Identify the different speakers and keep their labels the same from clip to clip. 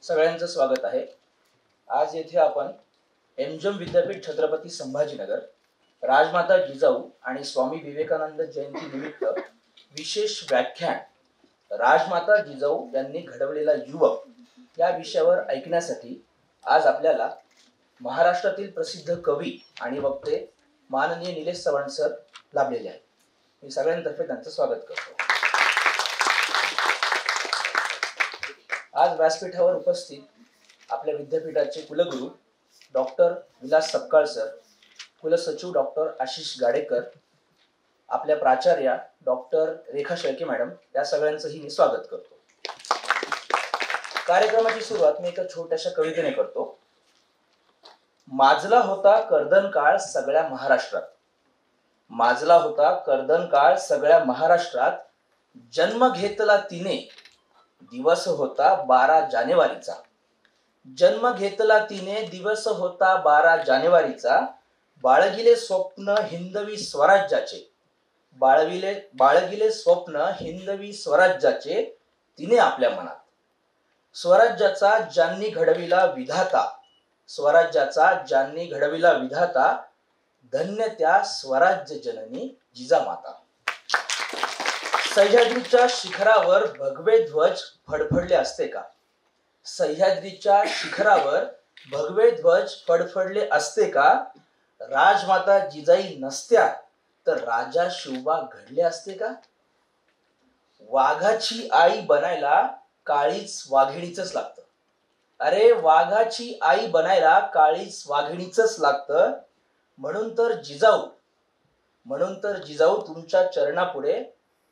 Speaker 1: सगळ्यांचं स्वागत आहे। आज येथे आपण एमजीएम विद्यापीठ छत्रपती संभाजीनगर राजमाता जिजाऊ आणि स्वामी विवेकानंद जयंती निमित्त विशेष व्याख्यान राजमाता जिजाऊ यांनी घडवलेला युवक या विषयावर ऐकण्यासाठी आज आपल्याला महाराष्ट्रातील प्रसिद्ध कवी आणि वक्ते माननीय निलेश चव्हाण सर लाभलेले आहेत। मी सगळ्यांतर्फे त्यांचं स्वागत करतो। आज व्यासपीठावर उपस्थित आपल्या विद्यापीठाचे कुलगुरू डॉक्टर विलास सपकाळ सर, कुलसचिव डॉक्टर आशिष गाडेकर, आपल्या प्राचार्या डॉक्टर रेखा शेळके मॅडम, या सगळ्यांचंही मी स्वागत करतो। कार्यक्रमाची सुरुवात मी एका छोट्याशा कवितेने करतो। माजला होता कर्दन काळ सगळ्या महाराष्ट्रात, माजला होता कर्दन काळ सगळ्या महाराष्ट्रात, जन्म घेतला तिने दिवस होता 12 जानेवारीचा, जन्म घेतला तिने दिवस होता 12 जानेवारीचा, बाळगिले स्वप्न हिंदवी स्वराज्याचे, बाळगिले स्वप्न हिंदवी स्वराज्याचे तिने आपल्या मनात, स्वराज्याचा ज्यांनी घडविला विधाता, स्वराज्याचा ज्यांनी घडविला विधाता, धन्य त्या स्वराज्य जननी जिजामाता। सह्याद्रीच्या शिखरावर भगवे ध्वज फडफडले असते का, सह्याद्रीच्या शिखरावर भगवे ध्वज फडफडले असते का, राजमाता जिजाई नसत्या तर राजा शिवबा घडले असते का, वाघाची आई बनायला काळीच वाघिणीचंच लागतं, अरे वाघाची आई बनायला काळीच वाघिणीचंच लागतं, म्हणून तर जिजाऊ तुमच्या चरणापुढे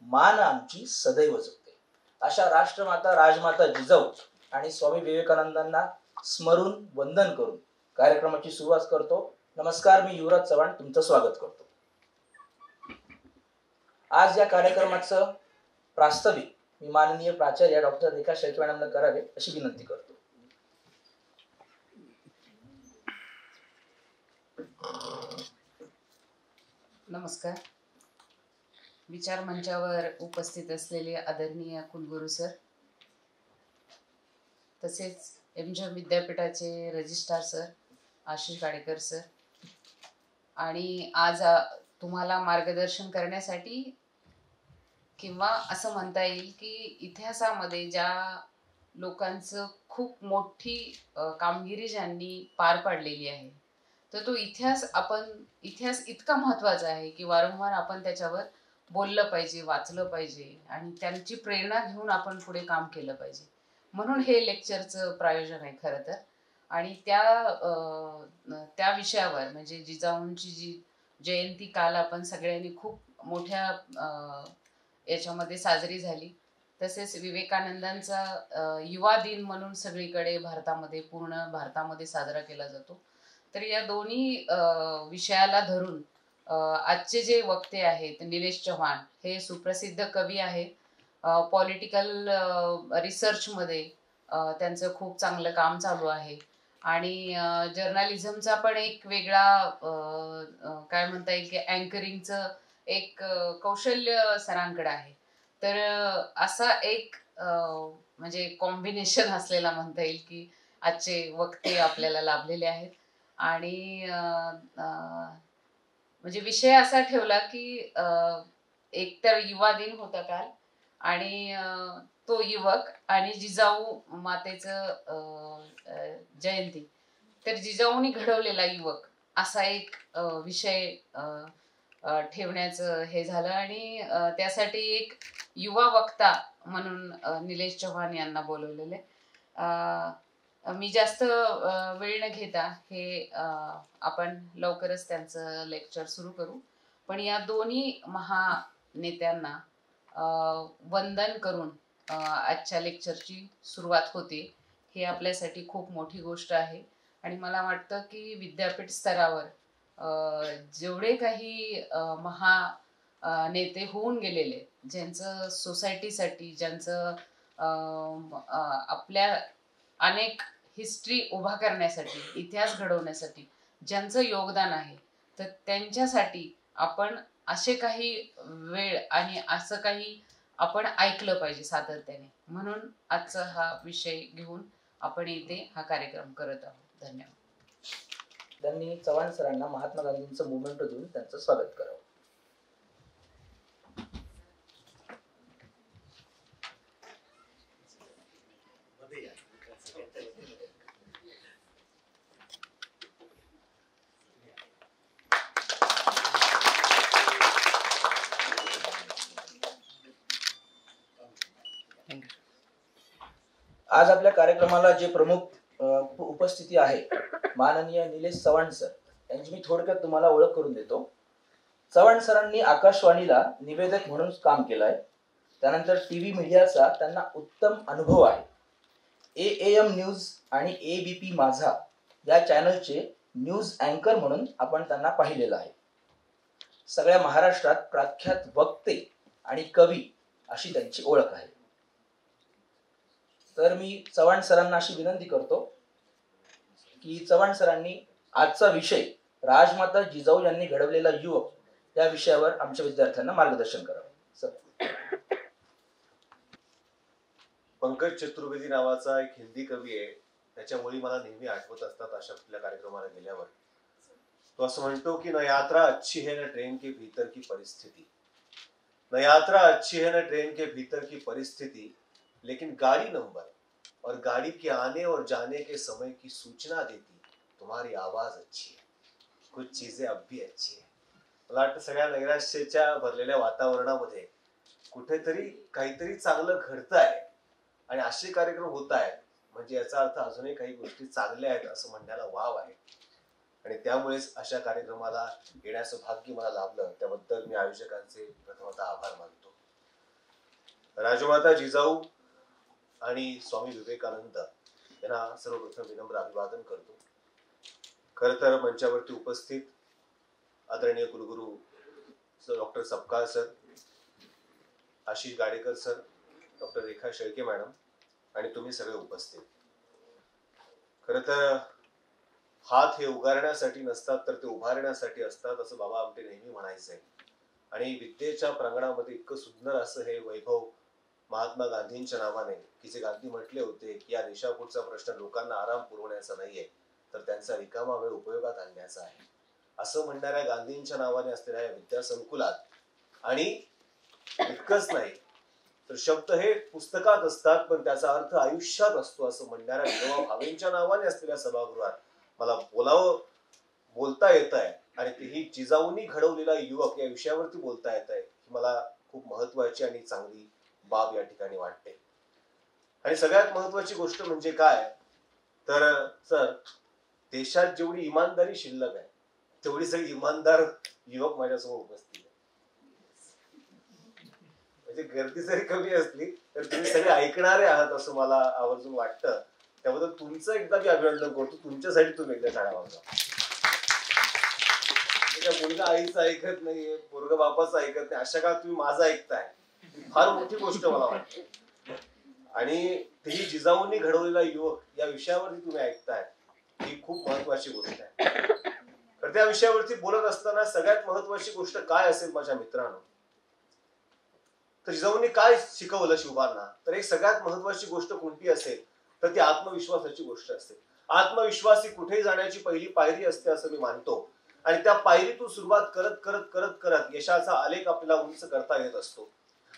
Speaker 1: मान आमची सदैव जपते। अशा राष्ट्रमाता राजमाता जिजाऊ आणि स्वामी विवेकानंदांना स्मरून वंदन करून कार्यक्रमाची सुरुवात करतो। नमस्कार, मी युवराज चव्हाण तुमचं स्वागत करतो। आज या कार्यक्रमाचं प्रास्ताविक मी माननीय प्राचार्य डॉक्टर रेखा शेळके मॅडमला करावे अशी विनंती करतो।
Speaker 2: नमस्कार। विचार मंचावर उपस्थित असलेले आदरणीय कुलगुरू सर, तसेच एमजीएम विद्यापीठाचे registrar sir Ashish Gadekar sir, आणि आज तुम्हाला मार्गदर्शन करण्यासाठी किंवा असं म्हणता येईल की इतिहासामध्ये ज्या लोकांचं खूप मोठी कामगिरी ज्यांनी पार पाडलेली आहे, तर तो इतिहास इतका महत्त्वाचा आहे की वारंवार आपण त्याच्यावर बोललं पाहिजे, वाचलं पाहिजे आणि त्यांची प्रेरणा घेऊन आपण पुढे काम केलं पाहिजे। म्हणून हे लेक्चरचं प्रायोजन आहे खरं तर। आणि त्या विषयावर म्हणजे जिजाऊंची जी जयंती काल आपण सगळ्यांनी खूप मोठ्या याच्यामध्ये साजरी झाली। तसेच विवेकानंदांचा युवा दिन म्हणून सगळीकडे पूर्ण भारतामध्ये साजरा केला जातो। तर या दोन्ही विषयाला धरून आजचे जे वक्ते आहेत निलेश चव्हाण, हे सुप्रसिद्ध कवी आहेत, पॉलिटिकल रिसर्चमध्ये त्यांचं खूप चांगलं काम चालू आहे आणि जर्नलिझमचा पण एक वेगळा काय म्हणता येईल की अँकरिंगचं एक कौशल्य सरांकडे आहे। तर असा एक म्हणजे कॉम्बिनेशन असलेला म्हणता येईल की आजचे वक्ते आपल्याला लाभलेले आहेत। आणि म्हणजे विषय असा ठेवला की एक तर युवा दिन होता काल आणि तो युवक आणि जिजाऊ मातेचं जयंती, तर जिजाऊनी घडवलेला युवक असा एक विषय ठेवण्याचं हे झालं आणि त्यासाठी एक युवा वक्ता म्हणून निलेश चव्हाण यांना बोलवलेले। मी जास्त वेळ न घेता हे आपण लवकरच त्यांचं लेक्चर सुरू करू, पण या दोन्ही महानेत्यांना वंदन करून आजच्या लेक्चरची सुरुवात होते। हे आपल्यासाठी खूप मोठी गोष्ट आहे आणि मला वाटतं की विद्यापीठ स्तरावर जेवढे काही नेते होऊन गेलेले, ज्यांचं सोसायटीसाठी, ज्यांचं आपल्या अनेक हिस्ट्री उभा करण्यासाठी, इतिहास घडवण्यासाठी ज्यांचं योगदान आहे, तर त्यांच्यासाठी आपण असे काही वेळ आणि असं काही आपण ऐकलं पाहिजे सातत्याने। म्हणून आजचा हा विषय घेऊन आपण इथे हा कार्यक्रम करत आहोत. धन्यवाद.
Speaker 1: त्यांनी चव्हाण सरांना महात्मा गांधींचं मुवमेंटो देऊन त्यांचं स्वागत करावं. आज आपल्या कार्यक्रमाला जे प्रमुख उपस्थिती आहे माननीय निलेश चव्हाण सर यांची मी थोडक्यात तुम्हाला ओळख करून देतो. चव्हाण सरांनी आकाशवाणीला निवेदक म्हणून काम केलंय. त्यानंतर टीव्ही मीडियाचा त्यांना उत्तम अनुभव आहे. AAM न्यूज आणि ABP माझा या चॅनलचे न्यूज अँकर म्हणून आपण त्यांना पाहिलेलं आहे. सगळ्या महाराष्ट्रात प्रख्यात वक्ते आणि कवी अशी त्यांची ओळख आहे. तर मी चव्हाण सरांना अशी विनंती करतो की चव्हाण सरांनी आजचा विषय राजमाता जिजाऊ यांनी घडवलेला युवक या विषयावर आमच्या विद्यार्थ्यांना मार्गदर्शन करावं. सर.
Speaker 3: पंकज चतुर्वेदी नावाचा एक हिंदी कवी आहे. त्याच्या मुली मला नेहमी आठवत असतात अशा कुठल्या कार्यक्रमाला गेल्यावर. तो असं म्हणतो की न यात्रा अच्छी है न ट्रेन के भीतर की परिस्थिति, न यात्रा अच्छी है न ट्रेन के भीतर की परिस्थिति, लेकिन गाड़ी नंबर और गाड़ी के आने और जाने के समय की सूचना देती तुम्हारी आवाज अच्छी है, कुछ चीजें अब भी अच्छी है. मला वाटतं सगळ्या नैराश्याच्या भरलेल्या वातावरणामध्ये कुठेतरी काहीतरी चांगलं घडत आहे आणि असे कार्यक्रम होत आहेत म्हणजे याचा अर्थ अजूनही काही गोष्टी चांगल्या आहेत असं म्हणण्याला वाव आहे. आणि त्यामुळेच अशा कार्यक्रमाला येण्याचं भाग्य मला लाभलं. त्याबद्दल मी आयोजकांचे प्रथमतः आभार मानतो. राजमाता जिजाऊ आणि स्वामी विवेकानंद यांना सर्वप्रथम विनम्र अभिवादन करतो. खर तर मंचावरती उपस्थित आदरणीय कुलगुरू doctor Sapkal sir, Ashish Gadekar sir, doctor Rekha Shelke madam आणि तुम्ही सगळे उपस्थित. खर तर हात हे उगारण्यासाठी नसतात तर ते उभारण्यासाठी असतात असं बाबा आमटे नेहमी म्हणायचे. आणि विद्येच्या प्रांगणामध्ये इतकं सुंदर असं हे वैभव महात्मा गांधींच्या नावाने, की जे गांधी म्हटले होते की या देशापुढचा प्रश्न लोकांना आराम पुरवण्याचा नाहीये तर त्यांचा रिकामा वेळ उपयोगात आणण्याचा आहे, असं म्हणणाऱ्या गांधींच्या नावाने असलेल्या या विद्यासंकुलात आणि इतकंच नाही तर शब्द हे पुस्तकात असतात पण त्याचा अर्थ आयुष्यात असतो असं म्हणणाऱ्या विनोबा भावेंच्या नावाने असलेल्या सभागृहात मला बोलता येत आहे. आणि तेही जिजाऊंनी घडवलेला युवक या विषयावरती बोलता येत आहे ही मला खूप महत्वाची आणि चांगली बाब या ठिकाणी वाटते. आणि सगळ्यात महत्वाची गोष्ट म्हणजे काय तर सर, देशात जेवढी इमानदारी शिल्लक आहे तेवढी सगळी इमानदार युवक माझ्यासमोर उपस्थित आहे. म्हणजे गर्दी जरी कमी असली तर तुम्ही सगळे ऐकणारे आहात असं मला आवर्जून वाटतं. त्याबद्दल तुमचं एकदा मी अभिनंदन करतो. तुमच्यासाठी तुम्ही एकदा टाळ्या वाजवा. मुलगा आईचं ऐकत नाहीये, पोरगा बापाचं ऐकत नाही, अशा काळात तुम्ही माझं ऐकताय, फार मोठी गोष्ट मला वाटते. आणि तेही जिजाऊंनी घडवलेला युवक या विषयावरती तुम्ही ऐकताय ही खूप महत्वाची गोष्ट आहे. तर त्या विषयावरती बोलत असताना सगळ्यात महत्वाची गोष्ट काय असेल माझ्या मित्रांनो, तर जिजाऊंनी काय शिकवलं शिवबांना, तर एक सगळ्यात महत्वाची गोष्ट कोणती असेल तर ती आत्मविश्वासाची गोष्ट असते. आत्मविश्वास ही कुठेही जाण्याची पहिली पायरी असते असं मी मानतो. आणि त्या पायरीतून सुरुवात करत करत करत करत यशाचा आलेख आपल्याला उंच करता येत असतो.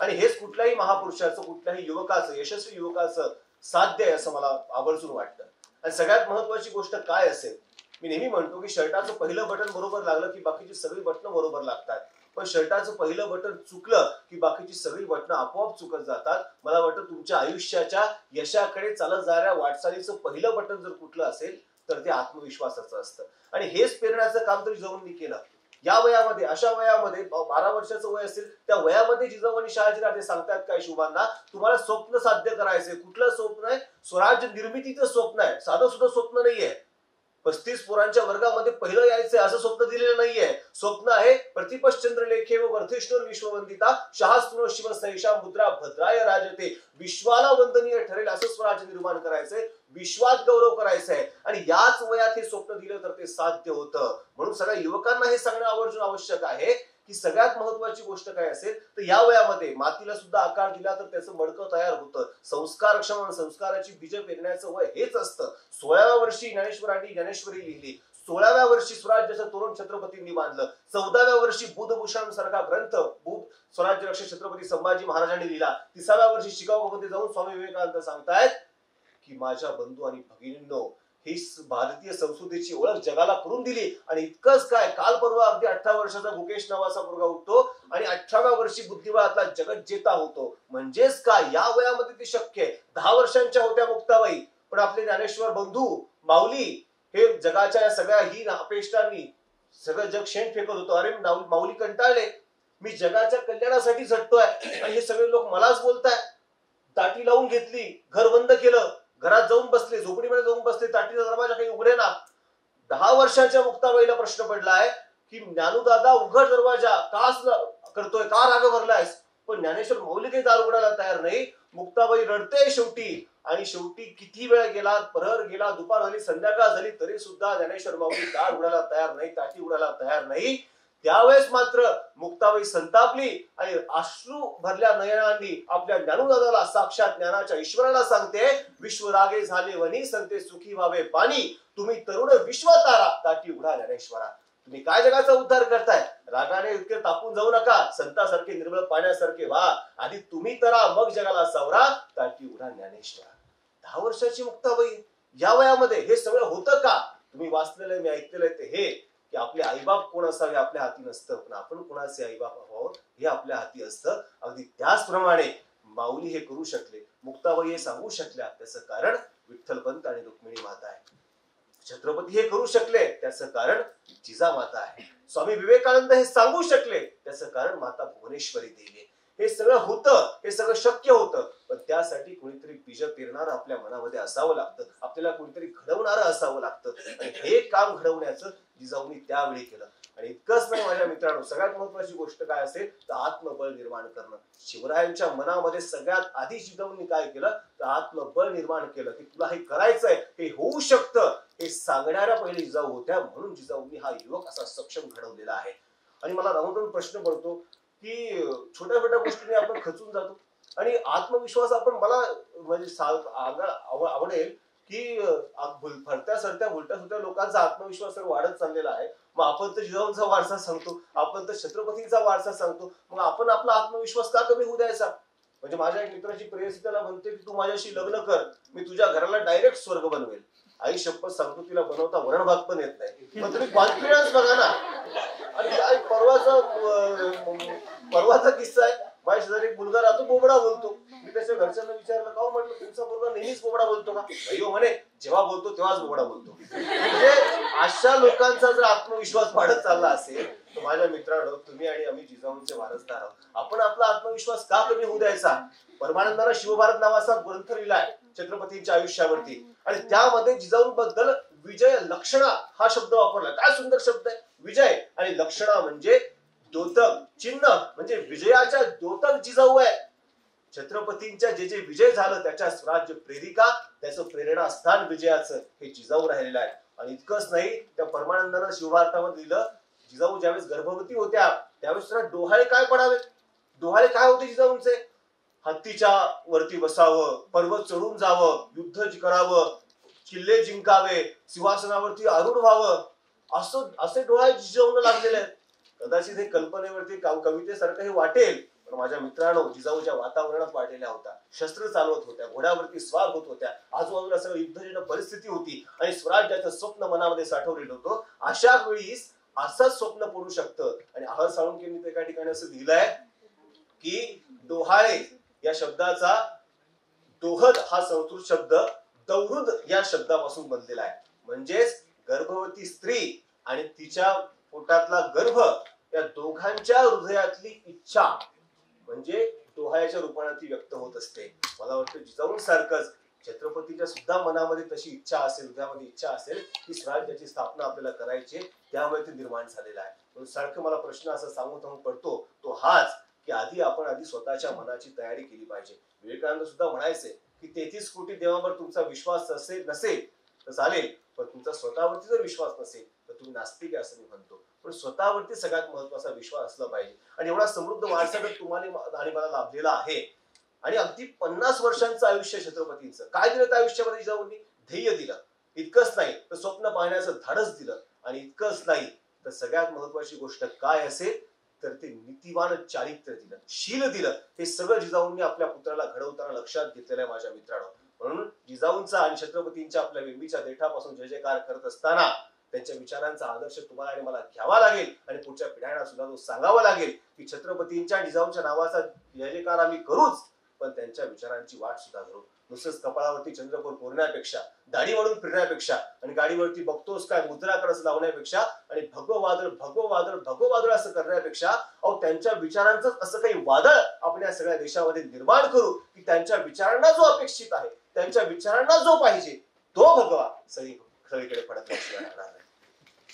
Speaker 3: आणि हेच कुठल्याही महापुरुषाचं, कुठल्याही युवकाचं, यशस्वी युवकाचं साध्य आहे असं मला आवर्जून वाटतं. आणि सगळ्यात महत्वाची गोष्ट काय असेल, मी नेहमी म्हणतो की शर्टाचं पहिलं बटन बरोबर लागलं की बाकीची सगळी बटणं बरोबर लागतात, पण शर्टाचं पहिलं बटन चुकलं की बाकीची सगळी बटणं आपोआप चुकत जातात. मला वाटतं तुमच्या आयुष्याच्या यशाकडे चालत जाणाऱ्या वाटचालीचं पहिलं बटन जर कुठलं असेल तर ते आत्मविश्वासाचं असतं. आणि हेच पेरण्याचं काम तर जिजाऊंनी केलं. या वयामध्ये, अशा वयामध्ये 12 वर्षाचं वय असेल त्या वयामध्ये जिजाऊ आणि शहाजीराजे सांगतात काय शिवबांना, तुम्हाला स्वप्न साध्य करायचंय. कुठलं स्वप्न आहे? स्वराज्य निर्मितीचं स्वप्न आहे. साधं सुद्धा स्वप्न नाहीये. 35 पोरांच्या वर्गामध्ये पहिलं यायचंय असं स्वप्न दिलेलं नाहीये. स्वप्न आहे प्रतिपश्चंद्र लेखे व वर्धेश्वर विश्ववंदिता शाहस्तुनो शिवसैषा मुद्रा भद्राय राजते, विश्वाला वंदनीय ठरेल असं स्वराज्य निर्माण करायचंय, विश्वात गौरव करायचंय. आणि याच वयात हे स्वप्न दिलं तर ते साध्य होतं. म्हणून सगळ्या युवकांना हे सांगणं आवर्जून आवश्यक आहे की सगळ्यात महत्वाची गोष्ट काय असेल तर या वयामध्ये मातीला सुद्धा आकार दिला तर त्याचं मडकं तयार होतं. संस्कारक्षम संस्काराची बीज पेरण्याचं वय हेच असतं. 16व्या वर्षी ज्ञानेश्वरांनी ज्ञानेश्वरी लिहिली, 16व्या वर्षी स्वराज्याचं तोरण छत्रपतींनी बांधलं, 14व्या वर्षी बुधभूषण सारखा ग्रंथ स्वराज्य रक्षक छत्रपती संभाजी महाराजांनी लिहिला, 30व्या वर्षी शिकागोमध्ये जाऊन स्वामी विवेकानंद सांगतायत की माझ्या बंधू आणि भगिनींनो ही भारतीय संस्कृतीची ओळख जगाला करून दिली. आणि इतकंच काय, काल परवा अगदी 18 वर्षाचा मुकेश नावाचा मुलगा उठतो आणि 18व्या वर्षी बुद्धिबळातला जगज्जेता होतो. म्हणजेच काय, या वयामध्ये ते शक्य आहे. 10 वर्षांच्या होत्या मुक्ताबाई, पण आपले ज्ञानेश्वर बंधू माऊली हे जगाच्या या सगळ्या ही अपेष्टांनी सगळं जग शेण फेकत होतं. अरे माऊली कंटाळले, मी जगाच्या कल्याणासाठी झटतोय आणि हे सगळे लोक मलाच बोलताय. ताटी लावून घेतली, घर बंद केलं, घरात जाऊन बसले, झोपडीमध्ये जाऊन बसले, ताटीचा दरवाजा काही उघडे ना. 10 वर्षाच्या मुक्ताबाईला प्रश्न पडलाय की ज्ञानूदादा उघड दरवाजा का करतोय, का राग भरलायस? पण ज्ञानेश्वर माऊली काही दार उघडायला तयार नाही. मुक्ताबाई रडते शेवटी, आणि शेवटी किती वेळ गेला, प्रहर गेला, दुपार झाली, संध्याकाळ झाली, तरी सुद्धा ज्ञानेश्वर माऊली दार उघडायला तयार नाही, ताटी उघडायला तयार नाही. त्यावेळेस मात्र मुक्ताबाई संतापली आणि अश्रू भरल्या नयनांनी आपल्या ज्ञानूदादाला, साक्षात ज्ञानाच्या ईश्वराला सांगते, विश्व रागे झाले वनी संते सुखी व्हावे पाणी, तुम्ही तरुण विश्व तारा, ताटी उघडा ज्ञानेश्वरा. तुम्ही काय जगाचा उद्धार करताय? रागाने इतके तापून जाऊ नका, संतासारखे निर्मळ पाण्यासारखे व्हा, आधी तुम्ही तरा मग जगाला सावरा, ताटी उघडा ज्ञानेश्वरा. 10 वर्षाची मुक्ताबाई या वयामध्ये हे सगळं होतं का? तुम्ही वाचलेलं, मी ऐकलेलं ते हे की आपले आईबाप कोण असावे आपल्या हाती नसतं, पण आपण कोणाचे आईबाप व्हावं हे आपल्या हाती असतं. अगदी त्याचप्रमाणे माऊली हे करू शकले, मुक्ताबाई हे सांगू शकल्या, त्याचं कारण विठ्ठलपंत आणि रुक्मिणी माता आहे. छत्रपती हे करू शकले, त्याचं कारण जिजामाता आहे. स्वामी विवेकानंद हे सांगू शकले, त्याचं कारण माता भुवनेश्वरी देवी आहे. हे सगळं होतं, हे सगळं शक्य होतं, पण त्यासाठी कोणीतरी बीज पेरणारं आपल्या मनामध्ये असावं लागतं, आपल्याला कोणीतरी घडवणारं असावं लागतं. आणि हे काम घडवण्याचं जिजाऊंनी त्यावेळी केलं. आणि इतकंच नाही माझ्या मित्रांनो, सगळ्यात महत्वाची गोष्ट काय असेल तर आत्मबळ निर्माण करणं. शिवरायांच्या मनामध्ये सगळ्यात आधी जिजाऊंनी काय केलं तर आत्मबळ निर्माण केलं, की तुला हे करायचंय, हे होऊ शकतं, हे सांगणाऱ्या पहिले जिजाऊ होत्या. म्हणून जिजाऊंनी हा युवक असा सक्षम घडवलेला आहे. आणि मला राहून प्रश्न पडतो की छोट्या छोट्या गोष्टीने आपण खचून जातो आणि आत्मविश्वास आपण, मला म्हणजे आवडेल की फरत्या सरत्या उलट्या सुलट्या लोकांचा आत्मविश्वास वाढत चाललेला आहे. मग आपण तर जिजाऊंचा वारसा सांगतो, आपण तर छत्रपतींचा वारसा सांगतो, मग आपण आपला आत्मविश्वास का कमी होऊ द्यायचा? म्हणजे माझ्या एक मित्राची प्रेयसी त्याला म्हणते की तू माझ्याशी लग्न कर, मी तुझ्या घराला डायरेक्ट स्वर्ग बनवेल. आई शपथ सांगतो तिला बनवता वरण भात पण येत नाही. मग तुम्ही कॉन्फिडन्स बघा ना. आणि काय परवाचा किस्सा आहे, माझ्या शेजारी एक मुलगा राहतो, बोबडा बोलतो. मी त्याच्या घरच्यांना विचारलं, का म्हटलं तुमचा मुलगा नेहमीच बोबडा बोलतो का? अय्यो म्हणे, जेव्हा बोलतो तेव्हाच बोबडा बोलतो. म्हणजे अशा लोकांचा जर आत्मविश्वास वाढत चालला असेल तर माझ्या मित्रांनो, तुम्ही आणि आम्ही जिजाऊंचे वारसदार आहोत. आपण आपला आत्मविश्वास का कमी होऊ द्यायचा? परमानंदानं शिवभारत नावाचा ग्रंथ लिहिलाय छत्रपतींच्या आयुष्यावरती, आणि त्यामध्ये जिजाऊंबद्दल विजय लक्षणा हा शब्द वापरला. काय सुंदर शब्द आहे, विजय आणि लक्षणा म्हणजे द्योतक, चिन्ह म्हणजे विजयाच्या द्योतक जिजाऊ आहे. छत्रपतींच्या जे जे विजय झालं त्याच्या स्वराज्य प्रेरिका, त्याचं प्रेरणास्थान विजयाचं हे जिजाऊ राहिलेलं आहे. आणि इतकंच नाही, त्या परमानंदानं शिवभारतामध्ये लिहिलं, जिजाऊ ज्यावेळेस गर्भवती होत्या त्यावेळेस त्यांना डोहाळे काय पडावे. डोहाळे काय होते जिजाऊंचे? हत्तीच्या वरती बसावं, पर्वत चढून जावं, युद्ध करावं, किल्ले जिंकावे, सिंहासनावरती आरूढ व्हावं, असे डोहाळे जिजाऊंना लागलेले आहेत. कदाचित हे कल्पनेवरती कवितेसारखं हे वाटेल, पण माझ्या मित्रांनो, जिजाऊ ज्या वातावरणात वाढलेल्या होत्या, शस्त्र चालवत होत्या, घोड्यावरती स्वार होत होत्या, आजूबाजूला सगळं युद्धजन्य परिस्थिती होती आणि स्वराज्याचं स्वप्न मनामध्ये साठवलेलं होतं. अशा वेळी असंच स्वप्न पडू शकतं. आणि आहर साळुंखेंनी एका ठिकाणी असं लिहिलंय की डोहाळे या शब्दाचा दोहद हा संस्कृत शब्द दौहृद या शब्दापासून बनलेला आहे. म्हणजेच गर्भवती स्त्री आणि तिच्या पोटातला गर्भ या दोघांच्या हृदयातली इच्छा म्हणजे डोहाळ्याच्या रूपाने ती व्यक्त होत असते. मला वाटतं जिजाऊंसारखंच छत्रपतीच्या सुद्धा मनामध्ये तशी इच्छा असेल, हृदयामध्ये इच्छा असेल की स्वराज्याची स्थापना आपल्याला करायची, त्यामुळे ते निर्माण झालेलं आहे. म्हणून सारखं मला प्रश्न असा सांगून पडतो तो हाच की आधी स्वतःच्या मनाची तयारी केली पाहिजे. विवेकानंद सुद्धा म्हणायचे की 33 कोटी देवांवर तुमचा विश्वास नसेल तर चालेल, पण तुमचा स्वतःवरती जर विश्वास नसेल तर तुम्ही नास्तिक आहे असं मी म्हणतो. पण स्वतःवरती सगळ्यात महत्वाचा विश्वास असला पाहिजे. आणि एवढा समृद्ध वारसागत तुम्हाला आणि मला लाभलेला आहे. आणि अगदी 50 वर्षांचं आयुष्य छत्रपतींचं. काय दिलं त्या आयुष्यामध्ये जिजाऊंनी? ध्येय दिलं. इतकंच नाही तर स्वप्न पाहण्याचं धाडस दिलं. आणि इतकंच नाही तर सगळ्यात महत्वाची गोष्ट काय असेल तर ते नीतिवान चारित्र्य दिलं, शील दिलं. हे सगळं जिजाऊंनी आपल्या पुत्राला घडवताना लक्षात घेतलेलं आहे माझ्या मित्रांनो. म्हणून जिजाऊंचा आणि छत्रपतींच्या आपल्या बिंबीच्या देठापासून जय जयकार करत असताना त्यांच्या विचारांचा आदर्श तुम्हाला आणि मला घ्यावा लागेल. आणि पुढच्या पिढ्यांना सुद्धा तो सांगावा लागेल की छत्रपतींच्या जिजाऊंच्या नावाचा जय जयकार आम्ही करूच, पण त्यांच्या विचारांची वाट सुद्धा धरू. नुसतंच कपाळावरती चंद्रकोर कोरण्यापेक्षा, दाढी वाढून फिरण्यापेक्षा आणि गाडीवरती बघतोस काय मुद्राकडे लावण्यापेक्षा आणि भगव वादळ भगव वादळ भगव वादळ असं करण्यापेक्षा अहो त्यांच्या विचारांचं असं काही वादळ आपण या सगळ्या देशामध्ये निर्माण करू की त्यांच्या विचारांना जो अपेक्षित आहे, त्यांच्या विचारांना जो पाहिजे तो भगवा सगळीकडे पडत राहणार नाही.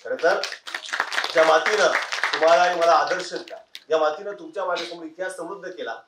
Speaker 3: खरं तर ज्या मातीनं तुम्हाला आणि मला आदर्श दिला, या मातीनं तुमच्या माझ्यासमोर इतिहास समृद्ध केला,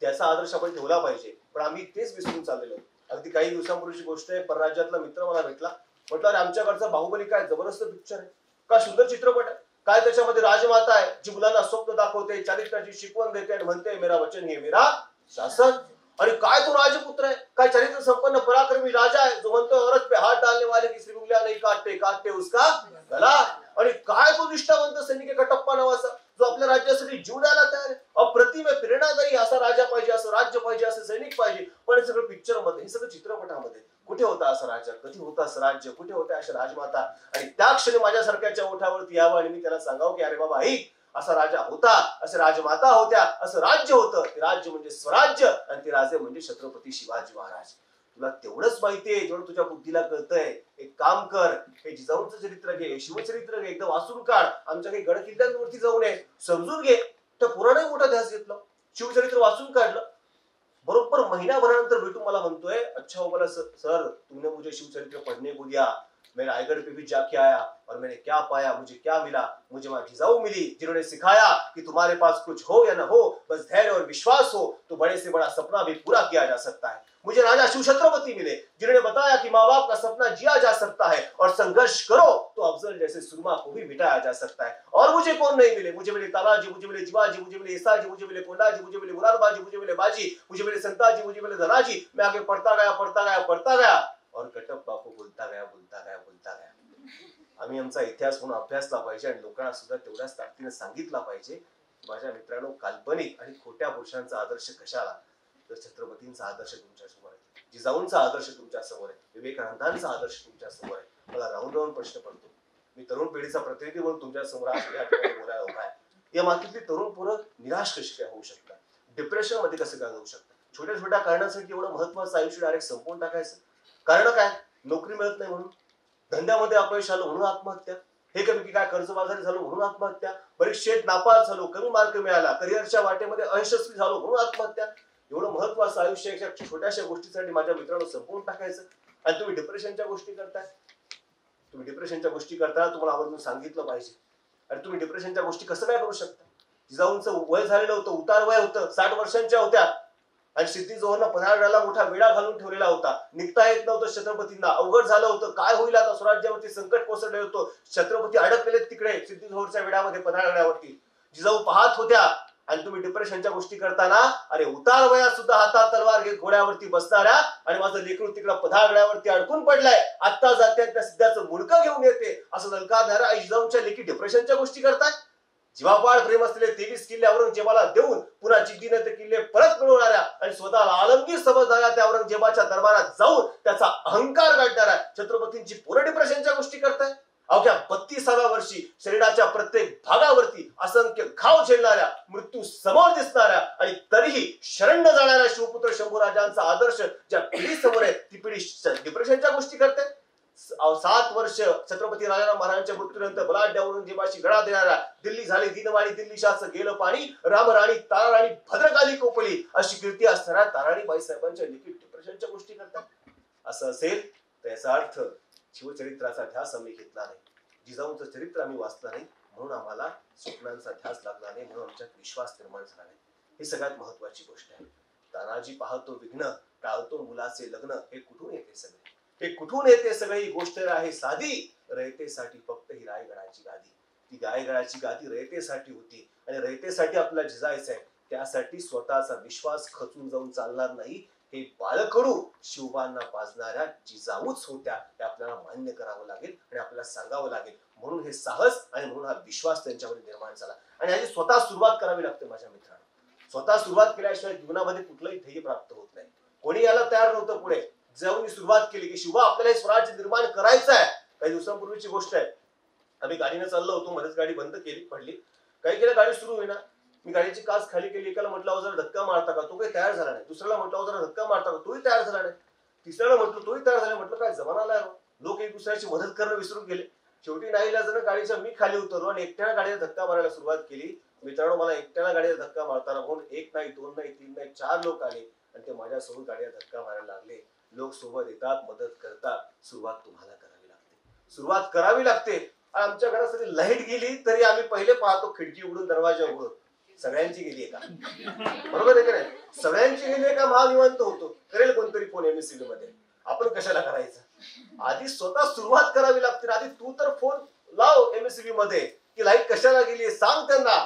Speaker 3: त्याचा आदर्श आपण ठेवला पाहिजे. पण आम्ही तेच विसरून चाललेलो. अगदी काही दिवसांपूर्वीची गोष्ट आहे, परराज्यातला मित्र मला भेटला. म्हटलं अरे आमच्याकडचा बाहुबली काय जबरदस्त पिक्चर आहे, काय सुंदर चित्रपट आहे, काय त्याच्यामध्ये राजमाता आहे जी मुलांना स्वप्न दाखवते, चारित्र्याची शिकवण देते आणि म्हणते मेरा वचन हे मेरा शासन. आणि काय तो राजपुत्र आहे, काय चरित्र संपन्न पराक्रमी राजा आहे जो म्हणतो औरत पे हाथ डालने वाले की श्री उंगलियां नहीं काटते काटते उसका गला. आणि काय तो निष्ठावंत सैनिक आहे कटप्पा नावाचा जो आपल्या राज्यासाठी जीव द्यायला तयार आहे. अप्रतिम आहे, प्रेरणादायी असा राजा पाहिजे, असं राज्य पाहिजे, असं सैनिक पाहिजे. पण हे सगळं पिक्चर मध्ये, हे सगळं चित्रपटामध्ये. कुठे होता असं राजा, कधी होता असं राज्य, कुठे होत्या अशा राजमाता? आणि त्या क्षणी माझ्यासारख्याच्या ओठावरती यावं आणि मी त्याला सांगावं की अरे बाबा ऐक, असा राजा होता, असे राजमाता होत्या, असं राज्य होतं. ते राज्य म्हणजे स्वराज्य आणि ते राजे म्हणजे छत्रपती शिवाजी महाराज. तुला तेवढंच माहितीये जेवढं तुझ्या बुद्धीला कळतंय. एक काम कर, हे जिजाऊंचं चरित्र घे, शिवचरित्र घे, एकदा वाचून काढ. आमच्या काही गड किल्ल्यांवरती जाऊन ये, समजून घे. त्या पुराणही मोठा ध्यास घेतला, शिवचरित्र वाचून काढलं. बरोबर महिनाभरानंतर भेटून मला म्हणतोय अच्छा हो बोला सर तुमने मुझे शिवचरित्र पढ़ने को दिया, मैं रायगढ़ पे भी जाके आया और मैंने क्या पाया, मुझे क्या मिला? मुझे वहां जिजाऊ मिली जिन्होंने सिखाया कि तुम्हारे पास कुछ हो या न हो, बस धैर्य और विश्वास हो तो बड़े से बड़ा सपना भी पूरा किया जा सकता है. मुझे राजा शिव छत्रपति मिले जिन्होंने बताया कि माँ बाप का सपना जिया जा सकता है और संघर्ष करो तो अफजल जैसे सुरमा को भी मिटाया जा सकता है. और मुझे कौन नहीं मिले? मुझे मिले तानाजी, मुझे मिले जिवाजी, मुझे मिले ईसाजी, मुझे मिले कोंडाजी, मुझे मिले मुरारबाजी, मुझे मिले बाजी, मुझे मिले संताजी, मुझे मिले धनाजी. मैं आगे पढ़ता गया पढ़ता गया पढ़ता गया और कटप्पा को बोलता गया बोलता गया बोलता गया. आम्ही आमचा इतिहास म्हणून अभ्यासला पाहिजे आणि लोकांना सुद्धा तेवढ्याच ताकदीने सांगितला पाहिजे. माझ्या मित्रांनो, काल्पनिक आणि खोट्या पुरुषांचा आदर्श कशाला? तर छत्रपतींचा आदर्श तुमच्या समोर आहे, जिजाऊंचा आदर्श तुमच्या समोर आहे, विवेकानंदांचा आदर्श तुमच्या समोर आहे. मला राहून राहून प्रश्न पडतो, मी तरुण पिढीचा प्रतिनिधी म्हणून तुमच्या समोर आज या ठिकाणी बोलायला उभा आहे. या मातीतली तरुण पोरं निराश कशी काय होऊ शकतात, डिप्रेशन मध्ये कसं काय जाऊ शकतात? छोट्या छोट्या कारणासाठी एवढं महत्वाचं आयुष्य डायरेक्ट संपवून टाकायचं? कारण काय? नोकरी मिळत नाही म्हणून, धंद्यामध्ये अपयश आलं म्हणून आत्महत्या, हे कमी की काय कर्जबाजारी झालो म्हणून आत्महत्या, परीक्षेत नापास झालो, कमी मार्क मिळाला, करिअरच्या वाटेमध्ये अयशस्वी झालो म्हणून आत्महत्या. एवढं महत्वाचं आयुष्य एका छोट्याशा गोष्टीसाठी माझ्या मित्रांनो संपवून टाकायचं? आणि तुम्ही डिप्रेशनच्या गोष्टी करताय. तुम्ही डिप्रेशनच्या गोष्टी करताना तुम्हाला आवर्जून सांगितलं पाहिजे. आणि तुम्ही डिप्रेशनच्या गोष्टी कसं काय करू शकता? जिजाऊंचं वय झालेलं होतं, उतार वय होतं, 60 वर्षांच्या होत्या आणि सिद्धी जोहरनं पन्हाळगडाला मोठा वेढा घालून ठेवलेला होता. निघता येत नव्हतं छत्रपतींना, अवघड झालं होतं. काय होईल आता? स्वराज्यावरती संकट कोसळलं होतं. छत्रपती अडकलेले तिकडे सिद्धी जोहरच्या वेढ्यामध्ये पन्हाळगडावरती. जिजाऊ पाहत होत्या आणि तुम्ही डिप्रेशनच्या गोष्टी करताना अरे उतार वयात सुद्धा हातात तलवार घेत घोड्यावरती बसणाऱ्या आणि माझं लेकरू तिकडं पन्हाळगडावरती अडकून पडलाय, आत्ता जाते त्या सिद्धाचं मुंडकं घेऊन येते असं दलकारणाऱ्या आई जिजाऊंच्या लेखी डिप्रेशनच्या गोष्टी करताय. जीवापाड प्रेम असलेले 23 किल्ले औरंगजेबाला देऊन पुन्हा जिद्दीने ते किल्ले परत मिळवणाऱ्या आणि स्वतःला आलमगीर समजणाऱ्या त्या औरंगजेबाच्या दरबारात जाऊन त्याचा अहंकार गाठणाऱ्या छत्रपतींची पूर्ण डिप्रेशनच्या गोष्टी करताय. अवघ्या 32व्या वर्षी शरीराच्या प्रत्येक भागावरती असंख्य घाव झेलणाऱ्या, मृत्यू समोर दिसणाऱ्या आणि तरीही शरण्य जाणाऱ्या शिवपुत्र शंभूराजांचा आदर्श ज्या पिढी समोर आहे ती पिढी डिप्रेशनच्या गोष्टी करते. 7 वर्ष छत्रपती राजाराम महाराजांच्या मृत्यूनंतर बलाढ्य औरंगजेबाशी गळा देणाऱ्या, दिल्ली झाली दिनवाणी दिल्ली शाचं गेलं पाणी, रामराणी ताराराणी भद्रकाली कोपली अशी कीर्ती असणाऱ्या ताराणीबाई साहेबांच्या लिखित डिप्रेशनच्या गोष्टी करतात. असं असेल तर याचा अर्थ शिवचरित्राचा ध्यास आम्ही घेतला नाही, जिजाऊंचं चरित्र आम्ही वाचलं नाही, म्हणून आम्हाला स्वप्नांचा ध्यास लागला नाही, म्हणून आमच्यात विश्वास निर्माण झाला नाही. ही सगळ्यात महत्वाची गोष्ट आहे. तानाजी पाहतो विघ्न, टाळतो मुलाचे लग्न. हे कुठून येते सगळे? हे कुठून येते सगळी गोष्ट आहे साधी, रयतेसाठी फक्त ही रायगडाची गादी. ती गायगळाची गादी रयतेसाठी होती आणि रयतेसाठी आपल्याला झिजायचंय, त्यासाठी स्वतःचा विश्वास खचून जाऊन चालणार नाही. हे बाळकडू शिवबांना पाजणाऱ्या जिजाऊच होत्या, हे आपल्याला मान्य करावं लागेल आणि आपल्याला सांगावं लागेल. म्हणून हे साहस आणि म्हणून हा विश्वास त्यांच्यामध्ये निर्माण झाला. आणि याची स्वतः सुरुवात करावी लागते माझ्या मित्रांनो. स्वतः सुरुवात केल्याशिवाय जीवनामध्ये कुठलंही ध्येय प्राप्त होत नाही. कोणी याला तयार नव्हतं. पुढे जाऊन सुरुवात केली की शिवा आपल्याला हे स्वराज्य निर्माण करायचं आहे. काही दिवसांपूर्वीची गोष्ट आहे. आम्ही गाडीने चाललो होतो, मध्येच गाडी बंद केली, पडली. काही केलं, गाडी सुरू होईना. मी गाडीची काच खाली केली. एकाला म्हटलं जरा धक्का मारता का, तो काही तयार झाला नाही. दुसऱ्याला म्हटलं जरा धक्का मारता का, तोही तयार झाला नाही. तिसऱ्याला म्हटलं, तोही तयार झाला. म्हटलं काय जमानाला आहे, लोक एक दुसऱ्याची मदत करणं विसरून गेले. शेवटी नाईलाजानं गाडीच्या मी खाली उतरलो आणि एकट्याला गाडीला धक्का मारायला सुरुवात केली. मित्रांनो, मला एकट्याला गाडीला धक्का मारताना म्हणून 1 नाही 2 नाही 3 नाही 4 लोक आले आणि ते माझ्यासोबत गाडीला धक्का मारायला लागले. लोक सोबत येतात, मदत करतात. सुरुवात तुम्हाला करावी लागते, सुरुवात करावी लागते. आमच्या घरात सगळी लाईट गेली तरी आम्ही पहिले पाहतो खिडकी उघडून, दरवाजा उघडून. सगळ्यांची गेली का? बरोबर आहे की नाही? सगळ्यांची गेली का महानिवांत होतो. करेल कोणतरी फोन एमएससीबी मध्ये, आपण कशाला करायचं? आधी स्वतः सुरुवात करावी लागते. आधी तू तर फोन लाव एमएससीबी मध्ये की लाईट कशाला गेली, सांग त्यांना.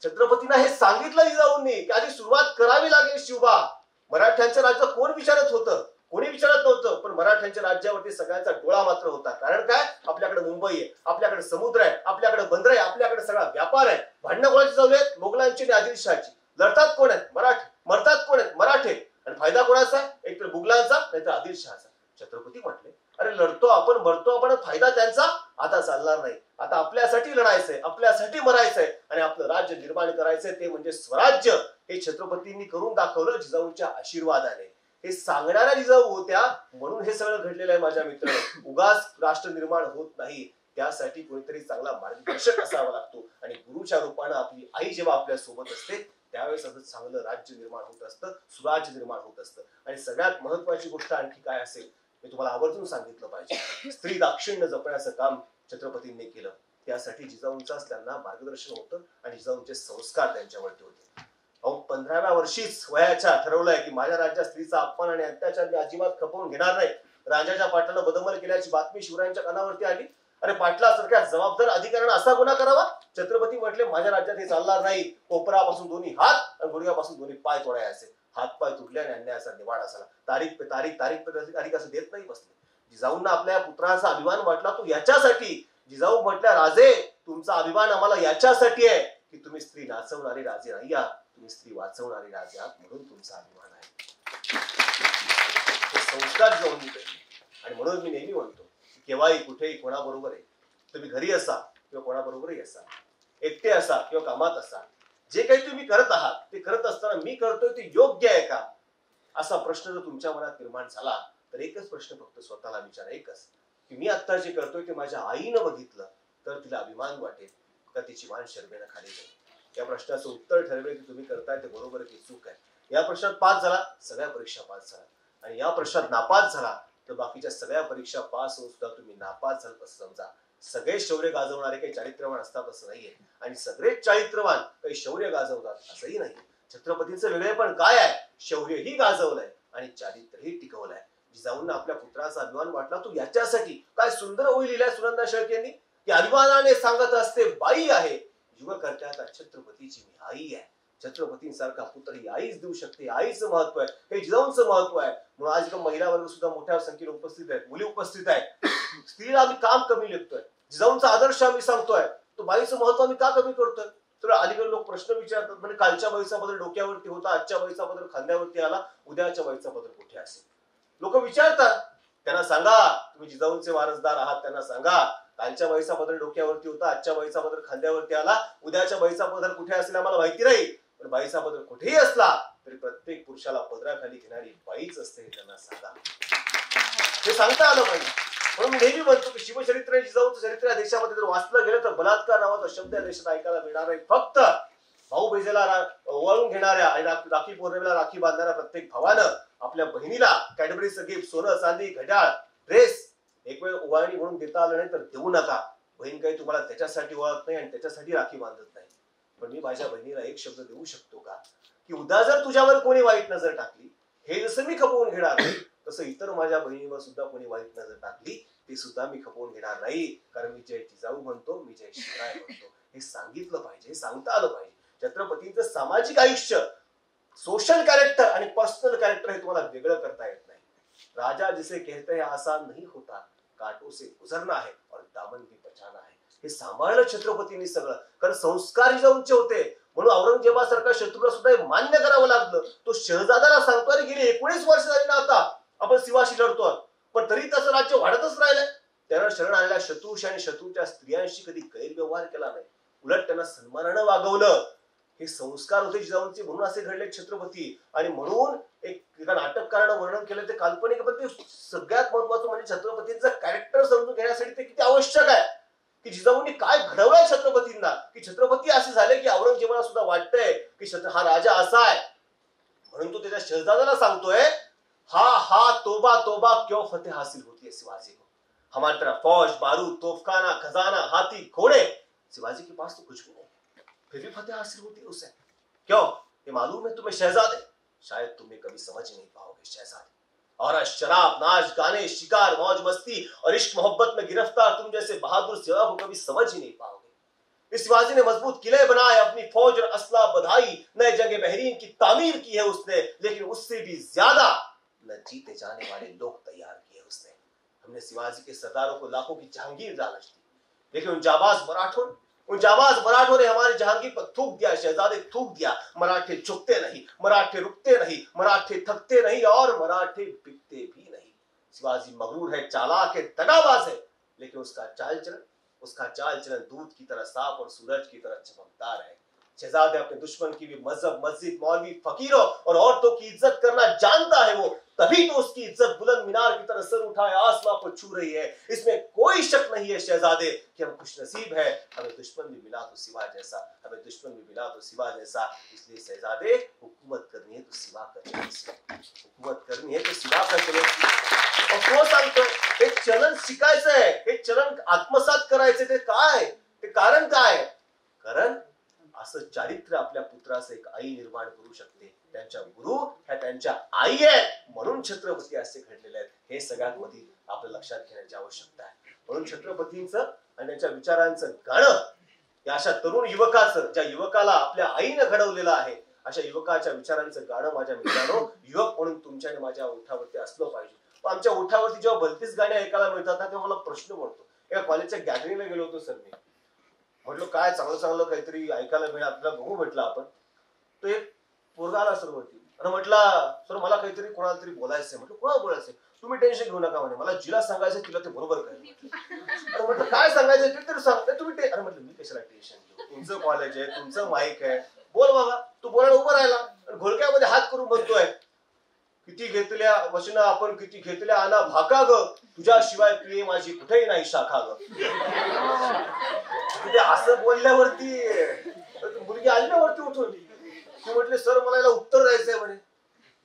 Speaker 3: छत्रपतींना हे सांगितलं जिजाऊंनी की आधी सुरुवात करावी लागेल. शिवबा, मराठ्यांचं राज्य कोण विचारत होतं? कोणी विचारत नव्हतं, पण मराठ्यांच्या राज्यावरती सगळ्यांचा डोळा मात्र होता. कारण काय? आपल्याकडे मुंबई आहे, आपल्याकडे समुद्र आहे, आपल्याकडे बंदर आहे, आपल्याकडे सगळा व्यापार आहे. भांडणं कोणाची चालू आहेत? मोगलांची आणि आदिलशहाची. लढतात कोण आहेत? मराठे. मरतात कोण आहेत? मराठे. आणि फायदा कोणाचा? एक तर मुघलांचा, नाहीतर आदिलशहाचा. छत्रपती म्हटले, अरे लढतो आपण, मरतो आपण, फायदा त्यांचा आता चालणार नाही. आता आपल्यासाठी लढायचंय, आपल्यासाठी मरायचंय आणि आपलं राज्य निर्माण करायचंय, ते म्हणजे स्वराज्य. हे छत्रपतींनी करून दाखवलं जिजाऊंच्या आशीर्वादाने. हे सांगणाऱ्या जिजाऊ होत्या, म्हणून हे सगळं घडलेलं आहे माझ्या मित्र. उगाच राष्ट्र निर्माण होत नाही, त्यासाठी कोणीतरी चांगला मार्गदर्शक असावा लागतो. आणि गुरुच्या रूपानं आपली आई जेव्हा आपल्या सोबत असते, त्यावेळेस असं चांगलं राज्य निर्माण होत असतं, सुराज्य निर्माण होत असतं. आणि सगळ्यात महत्वाची गोष्ट आणखी काय असेल, मी तुम्हाला आवर्जून सांगितलं पाहिजे. स्त्री दाक्षिण्य जपण्याचं काम छत्रपतींनी केलं. त्यासाठी जिजाऊंचाच त्यांना मार्गदर्शन होतं आणि जिजाऊंचे संस्कार त्यांच्यावरती होते. 15व्या वर्षीच वयाच्या ठरवलंय की माझ्या राज्यात स्त्रीचा अपमान आणि अत्याचार मी अजिबात खपवून घेणार नाही. राजाच्या पाटलानं बदंबल केल्याची बातमी शिवरायांच्या कानावरती आली. अरे पाटलासारख्या जबाबदार अधिकाऱ्यानं असा गुन्हा करावा? छत्रपती म्हटले, माझ्या राज्यात हे चालणार नाही. कोपरापासून दोन्ही हात आणि गुडघ्यापासून दोन्ही पाय तोडायचे. हातपाय तुटले आणि अन्यायाचा निवाडा झाला. तारीख पे तारीख, तारीख पे तारीख असं देत नाही बसले. जिजाऊंना आपल्या पुत्राचा अभिमान वाटला तो याच्यासाठी. जिजाऊ म्हटल्या, राजे तुमचा अभिमान आम्हाला याच्यासाठी आहे की तुम्ही स्त्री नाचवणारे राजे नाही आहात, तुम्ही स्त्री वाचवणारे राजे आहात, म्हणून तुमचा अभिमान आहे. हे संस्कार जिजाऊंनी केले. आणि म्हणून मी नेहमी म्हणतो, केव्हाही कुठेही कोणाबरोबर आहे, तुम्ही घरी असा किंवा कोणाबरोबरही असा, एकटे असा किंवा कामात असा, जे काही तुम्ही करत आहात ते करत असताना मी करतोय ते योग्य आहे का, असा प्रश्न जर तुमच्या मनात निर्माण झाला तर एकच प्रश्न फक्त स्वतःला विचारा, एकच, की मी आता जे करतोय ते माझ्या आईनं बघितलं तर तिला अभिमान वाटेल का तिची मान शरमेनं खाली जाईल? या प्रश्नाचं उत्तर ठरवेल की तुम्ही करताय ते बरोबर की चूक आहे. या प्रश्नात पास झाला, सगळ्या परीक्षा पास झाला. आणि या प्रश्नात नापास झाला तर बाकीच्या सगळ्या परीक्षा पास होऊन सुद्धा तुम्ही नापास झालात असं समजा. सगळे शौर्य गाजवणारे काही चारित्र्यवान असतात असं नाहीये, आणि सगळेच चारित्र्यवान काही शौर्य गाजवतात असंही नाही. छत्रपतींचं वेगळेपण काय आहे? शौर्यही गाजवलंय आणि चारित्र्यही टिकवलंय. जिजाऊंना आपल्या पुत्राचा अभिमान वाटला तो याच्यासाठी. काय सुंदर ओळी लिहिल्या सुनंदा शेळके यांनी, की अभिमानाने सांगत असते बाई आहे, युगकर्त्याचा छत्रपतीची मी आई आहे. छत्रपतींसारखा पुत्र ही आईच देऊ शकते. आईचं महत्व आहे, हे जिजाऊंचं महत्व आहे. म्हणून आज महिला वर्ग सुद्धा मोठ्या संख्येने उपस्थित आहेत, मुली उपस्थित आहेत. स्त्रीला आम्ही काम कमी लेखतोय, जिजाऊंचा आदर्श आम्ही सांगतोय, तो बाईचं महत्व आम्ही का कमी करतोय? तर अलीकडे लोक प्रश्न विचारतात, म्हणजे कालच्या बाईचा बदल डोक्यावरती होता, आजच्या बाईचा बदल खांद्यावरती आला, उद्याच्या बाईचा बदल कुठे असेल? लोक विचारतात. त्यांना सांगा, तुम्ही जिजाऊंचे वारसदार आहात, त्यांना सांगा कालच्या बाईचा बदल डोक्यावरती होता, आजच्या बाईचा बदल खांद्यावरती आला, उद्याच्या बाईचा बदल कुठे असेल आम्हाला माहिती नाही, पण बाईचा बदल कुठेही असला तरी प्रत्येक पुरुषाला पदराखाली घेणारी बाईच असते, हे त्यांना सांगा. हे सांगता आलं पाहिजे. म्हणून नेहमी म्हणतो की शिवचरित्र आणि जिजाऊचं चरित्र या देशामध्ये जर वाचलं गेलं तर बलात्कार नावाचा शब्द या देशात ऐकायला मिळणार नाही. फक्त भाऊबीजेला ओवाळून घेणाऱ्या आणि राखी पौर्णिमेला राखी बांधणाऱ्या प्रत्येक भावानं आपल्या बहिणीला कॅडबरीचं गिफ्ट, सोनं, चांदी, घड्याळ, ड्रेस एक वेळ ओवाळणी म्हणून देता आलं नाही तर देऊ नका. बहीण काही तुम्हाला त्याच्यासाठी ओळखत नाही आणि त्याच्यासाठी राखी बांधत नाही. पण मी माझ्या बहिणीला एक शब्द देऊ शकतो का, की उद्या जर तुझ्यावर कोणी वाईट नजर टाकली, हे जसं मी खपवून घेणार तसं इतर माझ्या बहिणीवर सुद्धा कोणी वाईट नजर टाकली ती सुद्धा मी खपवून घेणार नाही, कारण मी जय जिजाऊ म्हणतो, मी जय शिवराय म्हणतो. हे सांगितलं पाहिजे, हे सांगता आलं पाहिजे. छत्रपतींचं सामाजिक आयुष्य, सोशल कॅरेक्टर आणि पर्सनल कॅरेक्टर हे तुम्हाला वेगळं करता येत नाही. राजा जिसे कहते हैं आसान नहीं होता, कांटों से गुजरना है और दामन भी बचाना है. हे सांभाळलं छत्रपतींनी सगळं, कारण संस्कार जिजाऊंचे होते. म्हणून औरंगजेबासारखा शत्रूला सुद्धा हे मान्य करावं लागलं. तो शहजादाला सांगतो, अरे गेली 19 वर्ष झाली ना आता आपण शिवाशी लढतोय, पण तरी तसं राज्य वाढतच राहिलंय. त्यानं शरण आलेल्या शत्रूशी आणि शत्रूच्या स्त्रियांशी कधी गैरव्यवहार केला नाही, उलट त्यांना सन्मानानं वागवलं. हे संस्कार होते जिजाऊंचे, म्हणून असे घडले छत्रपती. आणि म्हणून एका नाटककारानं वर्णन केलं ते काल्पनिक, पण ते सगळ्यात महत्वाचं म्हणजे छत्रपतींचं कॅरेक्टर समजून घेण्यासाठी ते किती आवश्यक आहे की जिजाऊंनी काय घडवलंय छत्रपतींना. की छत्रपती असे झाले की औरंगजेबाला सुद्धा वाटतंय की हा राजा असा आहे, म्हणून तो त्याच्या शहजादाला सांगतोय, हा तोबा तोबा क्यों फतेह हासिल होती है शिवाजी को, हमारी तरह फौज बारूद तोफखाना खजाना हाथी घोड़े, शिवाजी के पास तो कुछ भी नहीं, फिर भी फतेह हासिल होती है उसे. क्यों? ये मालूम है तुम्हें शहजादे, शायद तुम्हें कभी समझ नहीं पाओगे शहजादे. और शराब नाच गाने शिकार मौज मस्ती और इश्क मोहब्बत में गिरफ्तार तुम जैसे बहादुर सेवा को कभी समझ ही नहीं पाओगे. इस शिवाजी ने मजबूत किले बनाए, अपनी फौज और असला बधाई, नए जंगे बहरीन की तामीर की है उसने, लेकिन उससे भी ज्यादा न जीते जाने वाले लोग तैयार किए उसने. हमने शिवाजी के सरदारों को लाखों की जहांगीर लालच दी, लेकिन उन जाबाज मराठों ने हमारी जहांगीर पर थूक दिया, शहजादे थूक दिया. मराठे झुकते नहीं, मराठे रुकते नहीं, मराठे थकते नहीं और मराठे बिकते भी नहीं. शिवाजी मगरूर है, चालाक है, दगाबाज है, लेकिन उसका चाल चलन दूध की तरह साफ और सूरज की तरह चमकदार है. शहजादे अपने दुश्मन की भी मजहब मस्जिद मौलवी फकीरों और औरतों की इज्जत करना जानता है वो, तभी तो उसकी इज्जत बुलंद मीनार की तरह सर उठाए आसमां को छू रही है. इसमें कोई शक नहीं है शहजादे कि हम खुशनसीब है, हमें दुश्मन भी मिला तो सिवा जैसा, हमें दुश्मन भी मिला तो सिवा जैसा. इसलिए शहजादे हुकूमत करनी है तो सिवा कर चले, हुकूमत करनी है तो सिवा कर चले. और तो सांगतो हे चलन शिकायचं आहे, हे चलन आत्मसात करायचे. ते काय, ते कारण काय? कारण असं चारित्र्य आपल्या पुत्राचं एक आई निर्माण करू शकते. त्यांच्या गुरु ह्या त्यांच्या आई आहेत, म्हणून छत्रपती असे घडलेले आहेत. हे सगळ्यात मध्ये आपल्या लक्षात घेण्याची आवश्यकता आहे. म्हणून छत्रपतींचं आणि त्यांच्या विचारांचं गाणं या अशा तरुण युवकाचं, ज्या युवकाला आपल्या आईनं घडवलेलं आहे, अशा युवकाच्या विचारांचं गाणं माझ्या मित्रांनो, युवक म्हणून तुमच्या आणि माझ्या ओठावरती असलं पाहिजे. आमच्या ओठावरती जेव्हा भलतीच गाणी ऐकायला मिळतात ना, तेव्हा मला प्रश्न पडतो. एका कॉलेजच्या गॅदरिंगला गेलो होतो सर, मी म्हटलं काय चांगलं काहीतरी ऐकायला मिळेल आपल्याला, बघू म्हटलं आपण. तो एक पोरगा आला सर वरती आणि म्हटलं, सर मला काहीतरी कोणाला तरी बोलायचंय. म्हटलं कोणाला बोलायचंय? तुम्ही टेन्शन घेऊ नका म्हणे, मला जिला सांगायचं तिला ते बरोबर करेल. अरे म्हटलं काय सांगायचं ते तरी सांग. तुम्ही अरे म्हटलं मी कशाला टेन्शन घेऊ, तुमचं कॉलेज आहे, तुमचं माईक आहे, बोल बाबा. तू बोलायला उभं राहिला आणि घोळक्यामध्ये हात करून म्हणतोय, किती घेतल्या वचनं आपण, किती घेतल्या आना भाका ग, तुझ्याशिवाय प्रिय माझी कुठेही नाही शाखा ग. असं बोलल्यावरती मुलगी आली ना वरती उठून, ती म्हटले सर मला याला उत्तर द्यायचंय म्हणे.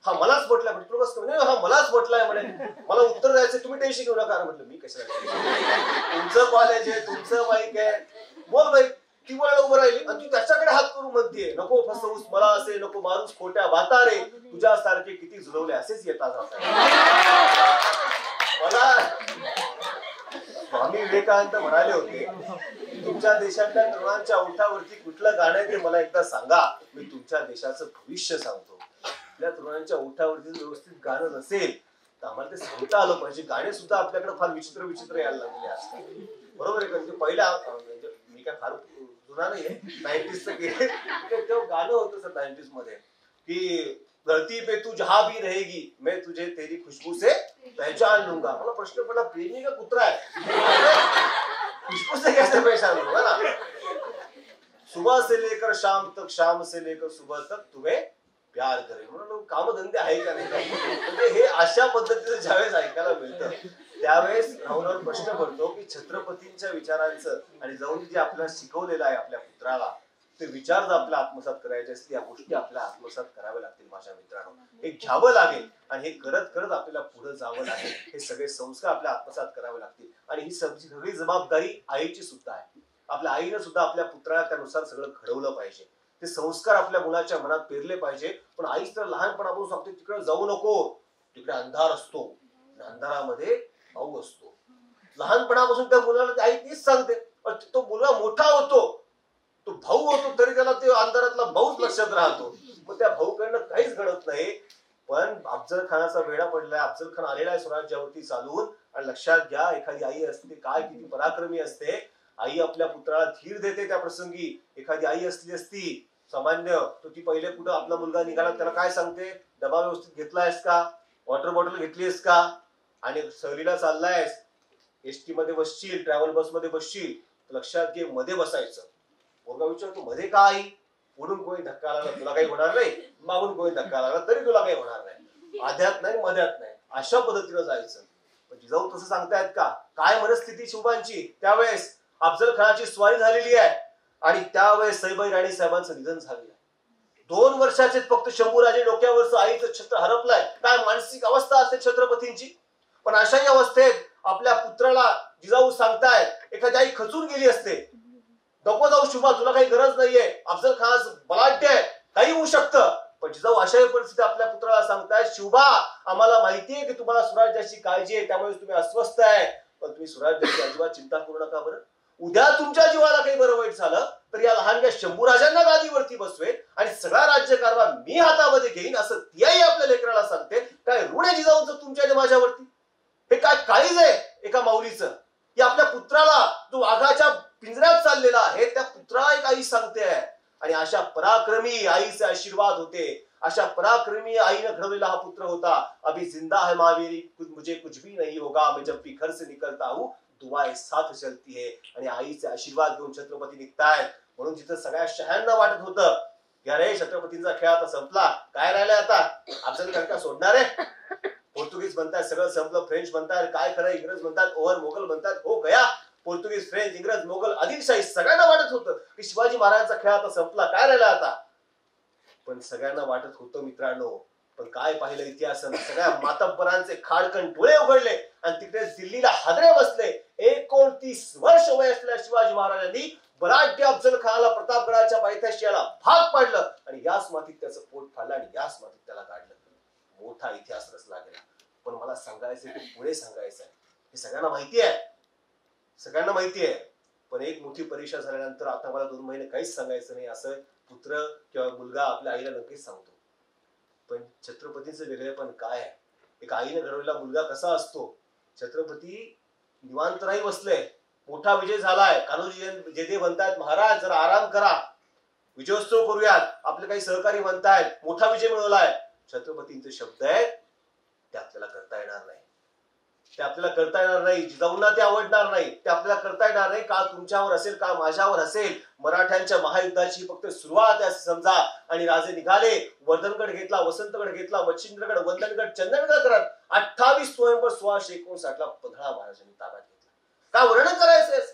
Speaker 3: हा मलाच म्हटलाय म्हणे, तुला बस म्हणे, हा मलाच म्हटलाय म्हणे, मला उत्तर द्यायचंय, तुम्ही टेन्शन घेऊ नका. म्हटलं मी कशाला, तुमचं कॉलेज आहे, तुमचं माईक आहे, बोल बाई. ती बोलायला उभं राहिली आणि तू त्याच्याकडे हात करून म्हणते, नको फसवूस मला असे, नको मारूस खोट्या बाता रे, तुझ्यासारखे किती जुळवले असेच येतात. मला स्वामी विवेकानंद म्हणाले होते, तुमच्या देशातल्या तरुणांच्या ओठावरती कुठलं गाणं आहे ते मला एकदा सांगा, मी तुमच्या देशाचं भविष्य सांगतो. आपल्या तरुणांच्या ओठावरती व्यवस्थित गाणं नसेल तर आम्हाला ते सांगता आलं पाहिजे. गाणे सुद्धा आपल्याकडे फार विचित्र यायला लागलेले असतात, बरोबर आहे का? ते पहिल्या, मी काय फार जुना नाहीये, 90s तेव्हा गाणं होतं सर 90s मध्ये की धरती पे तू जहां भी रहेगी मैं तुझे तेरी खुशबू से पहचान लूंगा. मला प्रश्न पडला, प्रेमी का कुत्रा है, खुशबू से कैसे पहचान लूंगा ना. सुबह से लेकर शाम तक, शाम से लेकर सुबह तक तुम्हें प्यार करे. म्हणून कामधंदे आहे का नाही, म्हणजे हे अशा पद्धतीचं ज्यावेळेस ऐकायला मिळतं त्यावेळेस राहुलवर प्रश्न पडतो की छत्रपतींच्या विचारांचं आणि जाऊन जे आपल्याला शिकवलेलं आहे आपल्या पुत्राला, ते विचार जर आपल्याला आत्मसात करायचे असतील, या गोष्टी आपल्याला आत्मसात कराव्या लागतील माझ्या मित्रांनो. हे घ्यावं लागेल आणि हे करत करत आपल्याला पुढे जावं लागेल. हे सगळे संस्कार आपल्याला आत्मसात करावे लागतील आणि ही सगळी जबाबदारी आईची सुद्धा आहे. आपल्या आईनं सुद्धा आपल्या पुत्राला त्यानुसार सगळं घडवलं पाहिजे. ते संस्कार आपल्या मुलाच्या मनात पेरले पाहिजे. पण आईच तर लहानपणापासून सांगते तिकडे जाऊ नको, तिकडे अंधार असतो, अंधारामध्ये भाऊ असतो. लहानपणापासून त्या मुलाला आई तीच सांगते, तो मुलगा मोठा होतो, तो भाऊ होतो तरी त्याला ते अंधारातला भाऊच लक्षात राहतो. मग त्या भाऊकडनं काहीच घडत नाही. पण अफजल खानाचा वेढा पडलाय, अफजल खान आलेला आहे स्वराज्यावरती चालून. आणि लक्षात घ्या, एखादी आई असते काय किती पराक्रमी असते. आई आपल्या पुत्राला धीर देते त्या प्रसंगी. एखादी आई असली असती सामान्य, तर ती पहिले कुठं आपला मुलगा निघाला त्याला काय सांगते, डबा व्यवस्थित घेतलायस का, वॉटर बॉटल घेतलीस का, आणि सहलीला चाललायस, एसटी मध्ये बसशील, ट्रॅव्हल बस मध्ये बसशील, तर लक्षात घे मध्ये बसायचं. पोरगा विचारतो मध्ये का आई, पुढून कोणी धक्का लागला तुला काही होणार नाही, मागून कोणी धक्का लागला तरी तुला काही होणार नाही, आध्यात नाही मध्यात नाही, अशा पद्धतीनं जायचं. पण जिजाऊ तसं सांगतायत का? काय मनस्थिती शिवबांची त्यावेळेस. अफजल खानाची स्वारी झालेली आहे आणि त्यावेळेस सईबाई राणी साहेबांचं निधन झालेलं आहे. 2 वर्षाचे फक्त शंभूराजे डोक्यावरचं आईचं छत्र हरपलंय. काय मानसिक अवस्था असते छत्रपतींची. पण अशाही अवस्थेत आपल्या पुत्राला जिजाऊ सांगतायत, एखादी आई खचून गेली असते, नको जाऊ शुभा, तुला काही गरज नाहीये, अफजल खान बलाढ्य आहे, काही होऊ शकतं. पण जिजाऊ अशाही परिस्थिती आपल्या पुत्राला सांगतायत, शिवबा आम्हाला माहितीये की तुम्हाला स्वराज्याची काळजी आहे, त्यामुळे तुम्ही अस्वस्थ आहे, पण तुम्ही स्वराज्याची अजिबात चिंता करू नका. बरं, उद्या तुमच्या जीवाला काही बरं वाईट झालं तर या लहानग्या शंभूराजांना गादीवरती बसवेल आणि सगळा राज्यकारभार मी हातामध्ये घेईन, असं ती आई आपल्या लेकराला सांगते. काय ऋण आहे जिजाऊंचं तुमच्या माझ्यावरती? हे काय काळीज आहे एका माऊलीचं की आपल्या पुत्राला जो वाघाच्या पिंजऱ्यात चाललेला आहे त्या पुत्राला एक आई सांगते आहे. आणि अशा पराक्रमी आईचे आशीर्वाद होते, अशा पराक्रमी आईने घडवलेला हा पुत्र होता. अभी जिंदा है महावीरी, मुझे कुछ भी नहीं होगा, मैं जब भी घर से निकलता हूँ दुआएं साथ चलती है. आणि आईचे आशीर्वाद घेऊन छत्रपती निघतायत. म्हणून जिथं सगळ्या शहांना वाटत होतं की अरे छत्रपतींचा खेळ आता संपला, काय राहिलाय आता, अफजल खान का सोडणार आहे, पोर्तुगीज म्हणतात सगळं संपलं, फ्रेंच म्हणतात काय खरं, इंग्रज म्हणतात ओव्हर, मोगल म्हणतात हो गया. पोर्तुगीज, फ्रेंच, इंग्रज, मोगल, आदिलशाही सगळ्यांना वाटत होतं की शिवाजी महाराजांचा खेळ आता संपला, काय राहिला आता. पण सगळ्यांना वाटत होतं मित्रांनो, पण काय पाहिलं इतिहासानं, सगळ्या मातब्बरांचे खाडकन डोळे उघडले आणि तिकडे दिल्लीला हादरे बसले. 29 वर्ष वय असलेल्या शिवाजी महाराजांनी बलाढ्य अफजल खानाला प्रतापगडाच्या पायथ्याशी याला भाग पाडलं आणि याच मातीत त्याचं पोट फाडलं आणि याच मातीत त्याला काढलं. मोठा इतिहास रचला गेला. पण मला सांगायचं ते पुढे सांगायचं आहे, हे सगळ्यांना माहिती आहे, सगळ्यांना माहिती आहे. पण एक मोठी परीक्षा झाल्यानंतर आता मला 2 महिने काहीच सांगायचं नाही असं पुत्र किंवा मुलगा आपल्या आईला नक्कीच सांगतो. पण छत्रपतींचं वेगळेपण काय आहे, एक आईने घडवलेला मुलगा कसा असतो. छत्रपती निवांत नाही बसले, मोठा विजय झालाय. कान्होजी जेदे म्हणतात महाराज जरा आराम करा, विजयोत्सव करूयात, आपले काही सहकारी म्हणतायत मोठा विजय मिळवलाय. छत्रपतींचे शब्द आहेत ते आपल्याला करता येणार नाही, ते आपल्याला करता येणार नाही. जिजाऊंना ते आवडणार नाही, ते आपल्याला करता येणार नाही. का तुमच्यावर असेल का माझ्यावर असेल. मराठ्यांच्या महायुद्धाची फक्त सुरुवात आहे समजा. आणि राजे निघाले, वर्धनगड घेतला, वसंतगड घेतला, मच्छिंद्रगड, वंदनगड, चंदनगड करत 28 नोव्हेंबर 1659 ला पन्हाळा महाराजांनी ताब्यात घेतला. काय वर्णन करायचंय,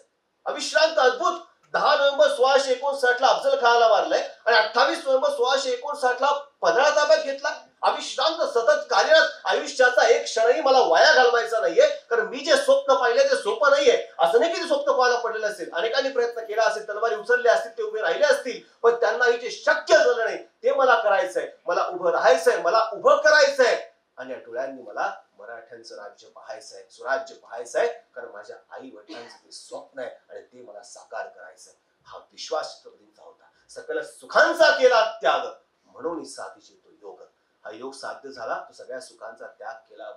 Speaker 3: अविश्रांत अद्भुत. 10 नोव्हेंबर 1659 ला अफजल खानाला मारलंय आणि 28 नोव्हेंबर 1659 ला पन्हाळा ताब्यात घेतला. अविश्रांत सतत कार्यरत, आयुष्याचा एक क्षणही मला वाया घालवायचा नाहीये, कारण मी जे स्वप्न पाहिले ते सोपं नाहीये. असं नाही की ते स्वप्न पाहायला पडलेलं असेल, अनेकांनी प्रयत्न केला असेल, तलवारी उचलले असतील, ते उभे राहिले असतील, पण त्यांनाही जे शक्य झालं नाही ते मला करायचंय. मला उभं राहायचंय, मला उभं करायचंय आणि या डोळ्यांनी मला मराठ्यांचं राज्य पाहायचंय, स्वराज्य पाहायचंय, कारण माझ्या आई वडिलांचं ते स्वप्न आहे आणि ते मला साकार करायचंय. हा विश्वास छत्रपतींचा होता. सकल सुखांचा केला त्याग, म्हणून साधीचे तो योग. हा योग साध्य झाला, तो सगळ्या सुखांचा त्याग केला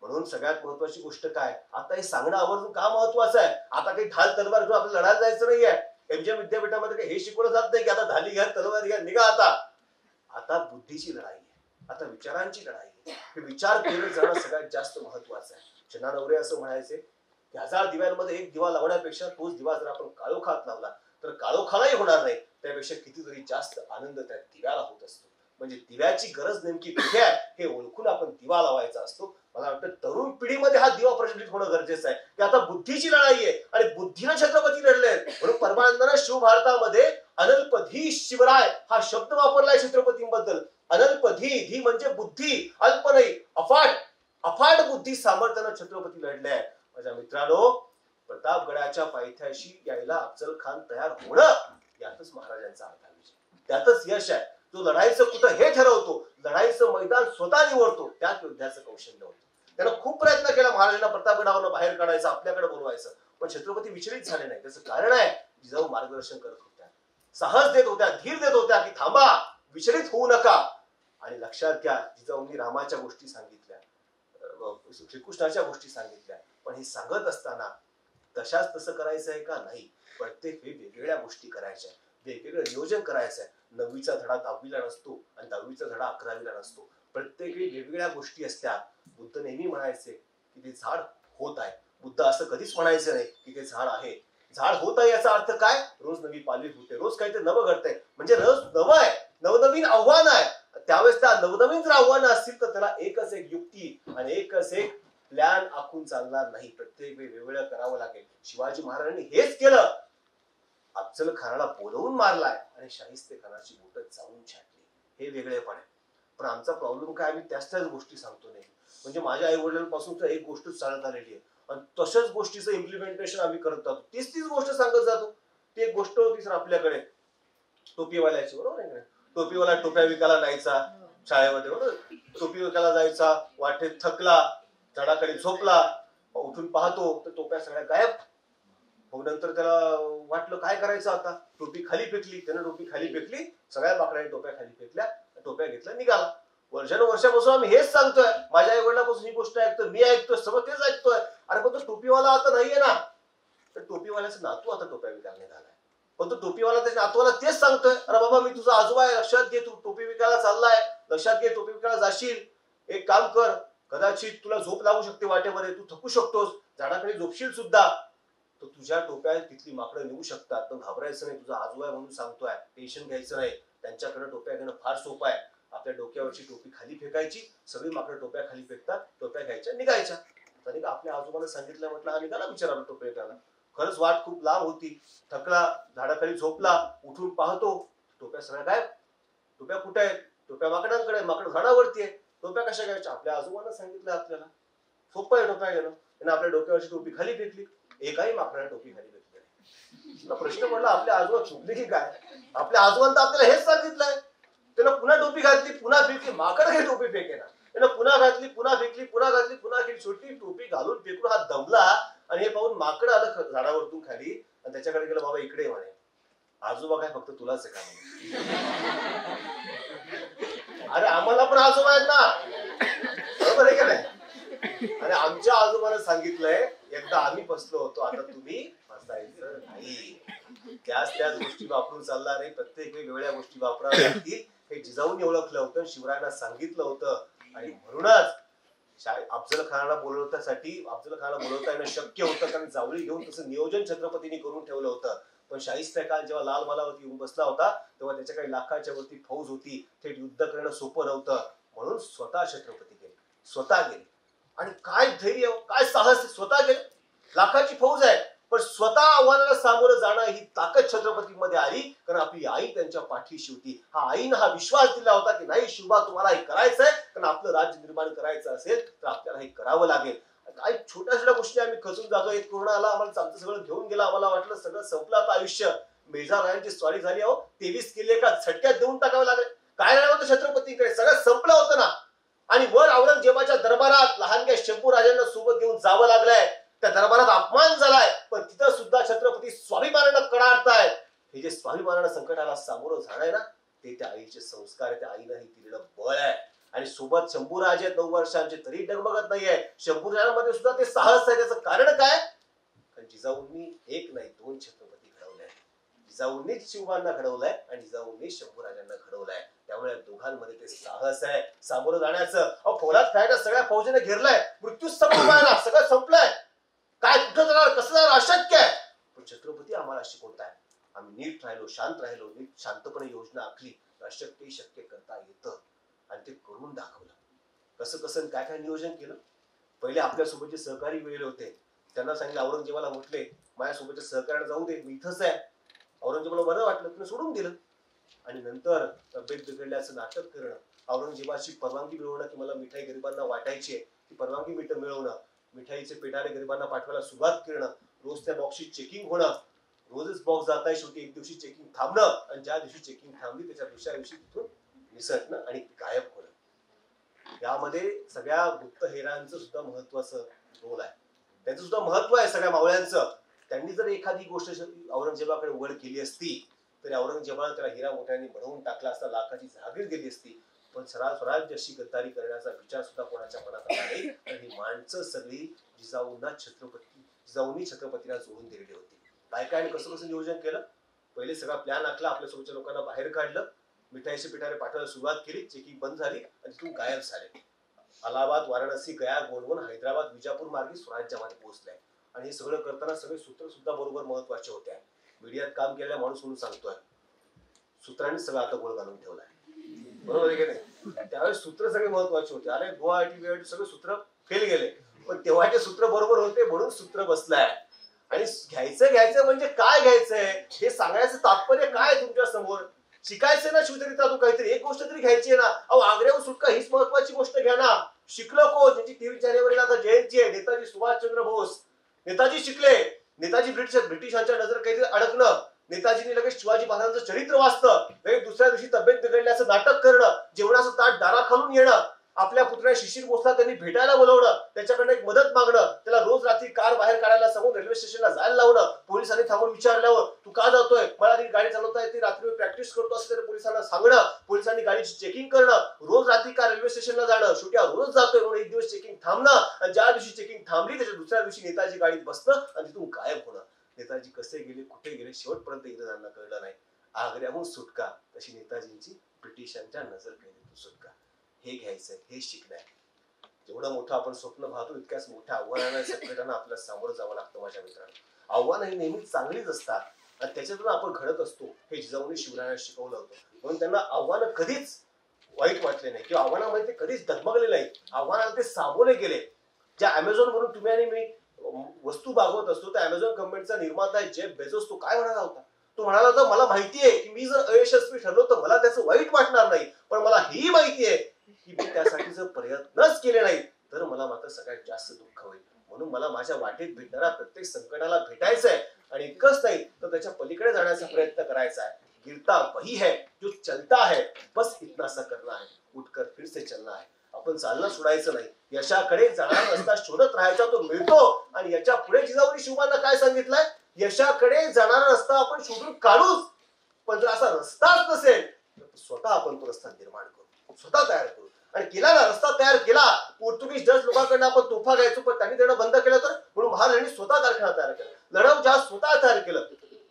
Speaker 3: म्हणून सगळ्यात महत्वाची गोष्ट काय, आता हे सांगणं आवर्जून का महत्वाचं आहे. आता काही ढाल तलवार घेऊन आपल्याला लढायला जायचं नाहीये. एमजीएम विद्यापीठामध्ये काही हे शिकवलं जात नाही की आता ढाली घ्या, तलवार घ्या, निघा. आता बुद्धीची लढाई आहे, आता विचारांची लढाई आहे. हे विचार केलं जाणं सगळ्यात जास्त महत्वाचं आहे. चना नवरे असं म्हणायचे की 1000 दिव्यांमध्ये एक दिवा लावण्यापेक्षा तोच दिवा जर आपण काळोखात लावला तर काळोखालाही होणार नाही, त्यापेक्षा कितीतरी जास्त आनंद त्या दिव्याला होत असतो. म्हणजे दिव्याची गरज नेमकी कुठे आहे हे ओळखून आपण दिवा लावायचा असतो. मला वाटतं तरुण पिढीमध्ये हा दिवा प्रज्वलित होणं गरजेचं आहे की आता बुद्धीची लढाई आहे आणि बुद्धीनं छत्रपती लढले. म्हणून परमानंदानं शिवभारतामध्ये अनल्पधी शिवराय हा शब्द वापरलाय छत्रपतींबद्दल. अनल्पधी, धी म्हणजे बुद्धी, अल्प नाही, अफाट बुद्धी सामर्थ्यानं छत्रपती लढले. माझ्या मित्रांनो, प्रतापगडाच्या पायथ्याशी यायला अफजल खान तयार होणं यातच महाराजांचा अर्थ विजय, त्यातच यश आहे. तो लढाईचं कुठं हे ठरवतो, लढाईचं मैदान स्वतः निवडतो, त्यात योद्ध्याचं कौशल्य होतं. त्यानं खूप प्रयत्न केला महाराजांना प्रतापगडावरनं बाहेर काढायचं, आपल्याकडे बोलवायचं, पण छत्रपती विचलित झाले नाही. त्याचं कारण आहे, जिजाऊ मार्गदर्शन करत होत्या, साहस देत होत्या, धीर देत होत्या की थांबा, विचलित होऊ नका. आणि लक्षात घ्या, जिजाऊंनी रामाच्या गोष्टी सांगितल्या, श्रीकृष्णाच्या गोष्टी सांगितल्या, पण हे सांगत असताना तशाच तसं करायचं आहे का? नाही. प्रत्येक वेळी वेगवेगळ्या गोष्टी करायच्या, वेगवेगळं नियोजन करायचं आहे. 9वीचा धडा 10वीला नसतो आणि 10वीचा धडा 11वीला नसतो. प्रत्येक वेळी वेगवेगळ्या गोष्टी असतात. बुद्ध नेहमी म्हणायचे की ते झाड होत आहे. बुद्ध असं कधीच म्हणायचं नाही की ते झाड आहे. झाड होत आहे याचा अर्थ काय? रोज नवी पालवी फुटते, रोज काहीतरी नवं घडतंय, म्हणजे रोज नवं आहे, नवनवीन आव्हान आहे. त्यावेळेस त्या नवनवीन जर आव्हानं असतील तर त्याला एकच एक युक्ती आणि एकच एक प्लॅन आखून चालणार नाही. प्रत्येक वेळी वेगवेगळं करावं लागेल. शिवाजी महाराजांनी हेच केलं. अफजल खानाला बोलवून मारलाय आणि शाहिस्तेखानाची बोटं जाऊन छाटली. हे वेगळेपण आहे. पण आमचा प्रॉब्लेम काय, आम्ही त्याच गोष्टी सांगतो नाही. म्हणजे माझ्या आई वडिलांपासून तर एक गोष्टच चालत आलेली आहे आणि तशाच गोष्टीचं इम्प्लिमेंटेशन आम्ही करत जातो. तीच गोष्ट सांगत जातो. ती एक गोष्ट होती सर आपल्याकडे टोपीवाल्याची, बरोबर आहे. टोपीवाला टोप्या विकायला जायचा शाळेमध्ये, बरोबर. टोपी विकायला जायचा, वाटेत थकला, झाडाकडे झोपला, उठून पाहतो तर टोप्या सगळ्या गायब. मग नंतर त्याला वाटलं काय करायचं आता, टोपी खाली फेकली. त्यानं टोपी खाली फेकली, सगळ्या माकडाने टोप्या खाली फेकल्या, टोप्या घेतल्या, निघाला. वर्षानुवर्षापासून आम्ही हेच सांगतोय. माझ्या आई वडिलांपासून ही गोष्ट ऐकतोय, मी ऐकतोय, सगळं तेच ऐकतोय. अरे पण तो टोपीवाला आता नाहीये ना. तर टोपीवाल्याचा नातू आता टोप्या विकायला निघालाय. पण तो टोपीवाला त्याच्या नातूला तेच सांगतोय, अरे बाबा मी तुझा आजोबा आहे, लक्षात घे, तू टोपी विकायला चाललाय, लक्षात घे, टोपी विकायला जाशील, एक काम कर, कदाचित तुला झोप लागू शकते वाटेमध्ये, तू थकू शकतोस, झाडाखाली झोपशील सुद्धा, तर तुझ्या टोप्या तिथली माकडं निघू शकतात. पण घाबरायचं नाही, तुझा आजोबा आहे म्हणून सांगतोय, टेन्शन घ्यायचं नाही. त्यांच्याकडे टोप्या घेणं फार सोपं आहे. आपल्या डोक्यावरची टोपी खाली फेकायची, सगळी माकडं टोप्या खाली फेकतात, टोप्या घ्यायच्या, निघायच्या. तरी का आपल्या आजोबाला सांगितलं, म्हटलं हा निघाला विचारायला टोप्या विकायला. खरंच वाट खूप लांब होती, थकला, झाडाखाली झोपला, उठून पाहतो टोप्या सगळ्या गायब. टोप्या कुठे आहेत? टोप्या माकडांकडे, माकड झाडावरती आहे. टोप्या कशा घ्यायच्या? आपल्या आजोबांना सांगितलं आपल्याला. सोपं आहे टोप्या घेणं. त्यांना आपल्या डोक्यावरची टोपी खाली फेकली, एकाही माकडाने टोपी खाली फेकली नाही. प्रश्न पडला, आपल्या आजोबा चुकले की काय? आपल्या आजोबांना आपल्याला हेच सांगितलंय. त्यानं पुन्हा टोपी घातली, पुन्हा फेकली, माकड हे टोपी फेकेना. त्यानं पुन्हा घातली, पुन्हा फेकली, पुन्हा घातली, पुन्हा केली. छोटी टोपी घालून फेकून हा दमला आणि हे पाहून माकड आलं झाडावरतून खाली आणि त्याच्याकडे गेलं, बाबा इकडे म्हणे. आजोबा काय फक्त तुलाच आहे का? अरे आम्हाला पण आजोबा आहेत ना, बरोबर आहे का नाही? आणि आमच्या आजोबाला सांगितलंय, एकदा आम्ही फसलो होतो, आता तुम्ही फसायचं नाही. त्याच गोष्टी वापरून चालणार नाही. प्रत्येक वेगवेगळ्या गोष्टी वापराव्या लागतील. हे जिजाऊंनी ओळखलं होतं, शिवरायांना सांगितलं होतं. आणि म्हणूनच अफजल खानाला बोलवता येणं शक्य होतं, कारण जावळी घेऊन तसं नियोजन छत्रपतींनी करून ठेवलं होतं. पण शाहिस्ते खान जेव्हा लाल मालावरती येऊन बसला होता, तेव्हा त्याच्या काही लाखाच्या वरती फौज होती. थेट युद्ध करणं सोपं नव्हतं. म्हणून स्वतः छत्रपती गेले, स्वतः गेले. आणि काय धैर्य, काय साहस, स्वतः गेले. लाखाची फौज आहे, पण स्वतः आव्हानाला सामोरं जाणं ही ताकद छत्रपतीमध्ये आली, कारण आपली आई त्यांच्या पाठीशी होती. आईनं हा विश्वास दिला होता की नाही शिवबा, तुम्हाला हे करायचंय, कारण आपलं राज्य निर्माण करायचं असेल तर आपल्याला हे करावं लागेल. काही छोट्या छोट्या गोष्टी आम्ही खचून जातो. एक कोरोना आला, आम्हाला आमचं सगळं घेऊन गेला, आम्हाला वाटलं सगळं संपलं आता आयुष्य. मेजारायांची स्वारी झाली, अहो 23 किल्ले एका झटक्यात देऊन टाकावे लागले. काय राहिलं होतं छत्रपतीकडे? सगळं संपलं होतं ना. आणि वर औरंगजेबाच्या दरबारात लहानग्या शंभूराजांना सोबत घेऊन जावं लागलंय. त्या दरबारात अपमान झालाय, पण तिथं सुद्धा छत्रपती स्वाभिमानानं कडाडतायत. हे जे स्वाभिमानानं संकटाला सामोरं जाणं आहे ना, ते त्या आईचे संस्कार आहे, त्या आईलाही दिलेलं बळ आहे. आणि सोबत शंभूराजे 9 वर्षांचे, तरी डगमगत नाहीये. शंभूराजांमध्ये सुद्धा ते साहस आहे. त्याचं कारण काय? कारण जिजाऊंनी एक नाही 2 छत्रपती घडवले. जिजाऊंनीच शिवबांना घडवलंय आणि जिजाऊंनीच शंभूराजांना घडवलंय. त्यामुळे दोघांमध्ये ते साहस आहे सामोरं जाण्याचं. फौलाद खायला सगळ्या फौजेने घेरलंय, मृत्यू संपला, सगळं संपलंय. काय कुठं जाणार, कसं जाणार, अशक्य आहे. पण छत्रपती आम्हाला शिकवताय. आम्ही नीट राहिलो, शांत राहिलो, नीट शांतपणे योजना आखली, अशक्य शक्य करता येतं. आणि ते करून दाखवलं. कसं कसं काय काय नियोजन केलं. पहिले आपल्यासोबत जे सहकारी वेळेले होते त्यांना सांगितलं, औरंगजेबाला म्हटले माझ्यासोबतच्या सहकार्याला जाऊ दे, मी इथंच आहे. औरंगजेबाला बरं वाटलं, तिने सोडून दिलं. आणि नंतर तब्येत बिघडल्याचं नाटक करणं, औरंगजेबाची परवानगी मिळवणं की मला मिठाई गरिबांना वाटायची आहे, ती परवानगी मिळवणं, मिठाईचे पेटारे गरिबांना पाठवायला सुरुवात करणं, रोज त्या बॉक्सची चेकिंग होणं, रोजच बॉक्स जाताय, शेवटी एक दिवशी चेकिंग थांबणं आणि ज्या दिवशी चेकिंग थांबली त्याच्या दुसऱ्या दिवशी तिथून निसटणं आणि गायब होणं. यामध्ये सगळ्या गुप्तहेरांचं सुद्धा महत्वाचं रोल आहे, त्यांचं सुद्धा महत्व आहे सगळ्या मावळ्यांचं. त्यांनी जर एखादी गोष्ट औरंगजेबाकडे उघड केली असती तरी औरंगजेबाला त्याला हिरा मोठ्यांनी बनवून टाकला असता, लाखाची जहागीर दिली असती, पण स्वराज्य अशी गद्दारी करण्याचा विचार सुद्धा कोणाच्या मनात आला नाही. आणि ही माणसं सगळी जिजाऊंनी छत्रपतीला जोडून दिलेली होती. काय काय आणि कसं कसं नियोजन केलं, पहिले सगळा प्लॅन आखला, आपल्यासोबतच्या लोकांना बाहेर काढलं, मिठाईचे पिठारे पाठवायला सुरुवात केली, चेकिंग बंद झाली आणि तिथून गायब झाले. अलाहाबाद, वाराणसी, गया, गोंडवन, हैदराबाद, विजापूर मार्गे स्वराज्यामध्ये पोहोचलाय. आणि हे सगळं करताना सगळे सूत्र सुद्धा बरोबर महत्वाचे होते. मीडियात काम केलेला माणूस म्हणून सांगतोय, सूत्रांनी सगळं आता गोळ घालून ठेवलाय, बरोबर आहे की नाही? त्यावेळेस सूत्र सगळे महत्वाचे होते. अरे गुवाहाटी सगळे सूत्र फेल गेले, पण तेव्हाचे सूत्र बरोबर होते म्हणून सूत्र बसलाय. आणि घ्यायचं म्हणजे काय घ्यायचंय हे सांगायचं तात्पर्य काय तुमच्या समोर. शिकायचंय ना शिवचरित्र, तू काहीतरी एक गोष्ट तरी घ्यायची आहे ना. अहो आग्र्याहून सुटका हीच महत्वाची गोष्ट घ्या ना. शिकलो कोण, ज्यांची 23 जानेवारीला आता जयंती आहे, नेताजी सुभाषचंद्र बोस. नेताजी शिकले, नेताजी ब्रिटिशांच्या नजर काहीतरी अडकणं, नेताजींनी लगेच शिवाजी महाराजांचं चरित्र वाचतं, लगेच दुसऱ्या दिवशी तब्येत बिघडल्याचं नाटक करणं, जेवणाचं ताट दारा खालून येणं, आपल्या पुतण्या शिशिर बोसला त्यांनी भेटायला बोलवणं, त्याच्याकडे एक मदत मागणं, त्याला रोज रात्री कार बाहेर काढायला सांगून रेल्वे स्टेशनला जायला लावणं, पोलिसांनी थांबून विचारल्यावर तू का जातोय, मला ती गाडी चालवता येते, रात्री प्रॅक्टिस करतो असं तरी पोलिसांना सांगणं, पोलिसांनी गाडीची चेकिंग करणं, रोज रात्री कार रेल्वे स्टेशनला जाणं, शेवटी रोज जातोय म्हणून एक दिवस चेकिंग थांबणं, आणि ज्या दिवशी चेकिंग थांबली त्याच्या दुसऱ्या दिवशी नेताजी गाडीत बसणं आणि तिथून गायब होणं. नेताजी कसे गेले, कुठे गेले, शेवटपर्यंत इंग्रजांना कळलं नाही. आग्र्याहून सुटका, तशी नेताजींची ब्रिटिशांच्या नजर केली सुटका. हे घ्यायचंय, हे शिकणं. जेवढं मोठं आपण स्वप्न पाहतो इतक्याच मोठ्या आव्हानांना संकटांना आपल्याला सामोरं जावं लागतं. माझ्या मित्रांनो, आव्हानं ही नेहमी चांगलीच असतात आणि त्याच्यातून आपण घडत असतो. हे जिजाऊंनी शिवरायांना शिकवलं होतं, म्हणून त्यांना आव्हानं कधीच वाईट वाटले नाही किंवा आव्हानामध्ये ते कधीच डगमगले नाही. आव्हानाला ते सामोरे गेले. ज्या अमेझॉन वरून तुम्ही आणि मी वस्तू मागवत असतो, त्या अमेझॉन कंपनीचा निर्माता जेफ बेझोस तो काय म्हणाला होता, तो म्हणाला होता मला माहितीये की मी जर अयशस्वी ठरलो तर मला त्याचं वाईट वाटणार नाही, पण मला ही माहितीये की मी त्यासाठी जर प्रयत्नच केले नाही तर मला मात्र सगळ्यात जास्त दुःख होईल. म्हणून मला माझ्या वाटेत भेटणाऱ्या प्रत्येक संकटाला भेटायचंय आणि इतकंच नाही तर त्याच्या पलीकडे जाण्याचा प्रयत्न करायचा आहे. गिरता वही है जो चलता है, बस इतना सा करना है, उठकर फिर से चलना है. आपण चालणं सोडायचं नाही, यशाकडे जाणारा रस्ता शोधत राहायचा, तो मिळतो. आणि याच्या पुढे जिजाऊंनी शिवबांना काय सांगितलंय, यशाकडे जाणारा रस्ता आपण शोधून काढूच, पण जर असा रस्ताच नसेल तर स्वतः आपण तो रस्ता निर्माण करू, स्वतः तयार करू. आणि केला ना, रस्ता तयार केला. पोर्तुगीज डच लोकांकडून आपण तोफा घ्यायचो, पण त्यांनी देणं बंद केलं तर म्हणून महाराजांनी स्वतः कारखाना तयार केला, लढाऊ जहाज स्वतः तयार केलं.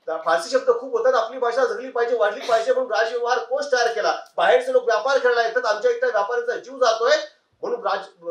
Speaker 3: फारसी शब्द खूप होतात, आपली भाषा जगली पाहिजे, वाढली पाहिजे म्हणून राजव्यवहार कोश तयार केला. बाहेरचे लोक व्यापार करायला येतात, आमच्या इथल्या व्यापाऱ्यांचा जीव जातोय म्हणून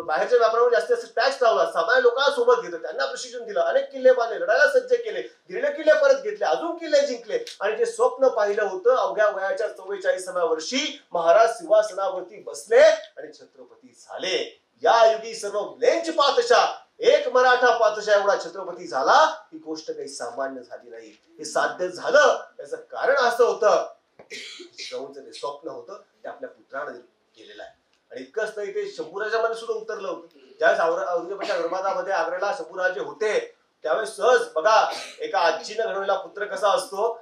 Speaker 3: बाहेरच्या व्यापारावर जास्तीत जास्त टॅक्स लावला, सामान्य लोकांना सोबत घेतलं, त्यांना प्रशिक्षण दिलं, अनेक किल्ले बांधले, लढायला सज्ज केले, दिलेले किल्ले परत घेतले, अजून किल्ले जिंकले. आणि जे स्वप्न पाहिलं होतं अवघ्या वयाच्या 44व्या वर्षी महाराज सिंहासनावरती बसले आणि छत्रपती झाले. या युगी सर्व ब्लेंच पातशाह, एक मराठा पातशाह एवढा छत्रपती झाला. ही गोष्ट काही सामान्य झाली नाही. हे साध्य झालं याचं कारण असं होतं, जिजाऊंचं ते स्वप्न होतं ते आपल्या पुत्राने केलेलं आहे. आणि इतकंच नाही, ते शंभूराजामध्ये सुद्धा उतरलं होतं. ज्यावेळेस औरंगजेबाच्या दरबारामध्ये आग्र्याला शंभूराजे होते त्यावेळेस सहज बघा एका आजीनं घडवलेला पुत्र कसा असतो.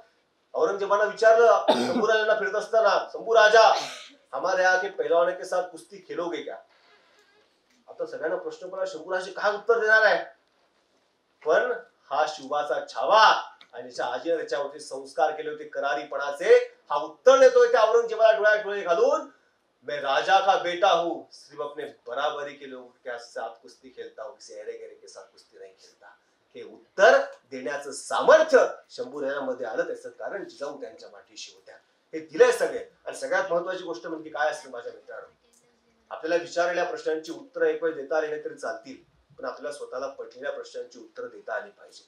Speaker 3: औरंगजेबानं विचारलं शंभूराजांना फिरत असताना, शंभू राजा हमारे यहाँ के पहलवानों के साथ कुस्ती खेलोगे क्या. आता सगळ्यांना प्रश्न पडला शंभूराजे काय उत्तर देणार आहे, पण हा शिवाचा छावा आणि त्याच्या आजीने त्याच्यावरती संस्कार केले होते करारीपणाचे, हा उत्तर देतोय त्या औरंगजेबाला डोळ्यात डोळे घालून, मैं राजा का बेटा हूँ, सिर्फ अपने बराबरी के लोगों के साथ कुस्ती खेलता हूँ, किसी अरे गरे के साथ कुस्ती नहीं खेलता. हे उत्तर देण्याचं सामर्थ्य शंभूराजांमध्ये आलं. त्याचं कारण जिजाऊ त्यांच्या पाठीशी होत्या. हे दिले सगळे. आणि सगळ्यात महत्वाची गोष्ट म्हणजे काय असते माझ्या मित्रांनो, आपल्याला विचारलेल्या प्रश्नांची उत्तर एक वेळ देता आली नाही तरी चालतील, पण आपल्याला स्वतःला पडलेल्या प्रश्नांची उत्तर देता आली पाहिजे.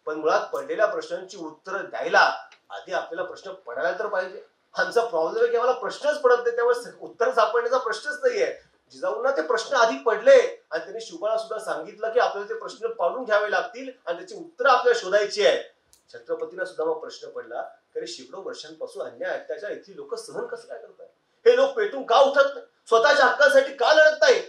Speaker 3: पण मुळात पडलेल्या प्रश्नांची उत्तर द्यायला आधी आपल्याला प्रश्न पडायला तर पाहिजे. आमचा प्रॉब्लेम आहे की आम्हाला प्रश्नच पडत नाही, त्यामुळे उत्तर सापडण्याचा प्रश्नच नाहीये. जिजाऊंना ते प्रश्न आधी पडले आणि त्यांनी शिवबाला सुद्धा सांगितलं की आपल्याला ते प्रश्न पाडून घ्यावे लागतील आणि त्याची उत्तर आपल्याला शोधायची आहे. छत्रपतींना सुद्धा मग प्रश्न पडला की शेकडो वर्षांपासून अन्याय अत्याचार इथली लोक सहन कसं काय करतात, हे लोक पेटून का उठत नाही, स्वतःच्या हक्कासाठी का लढत नाही.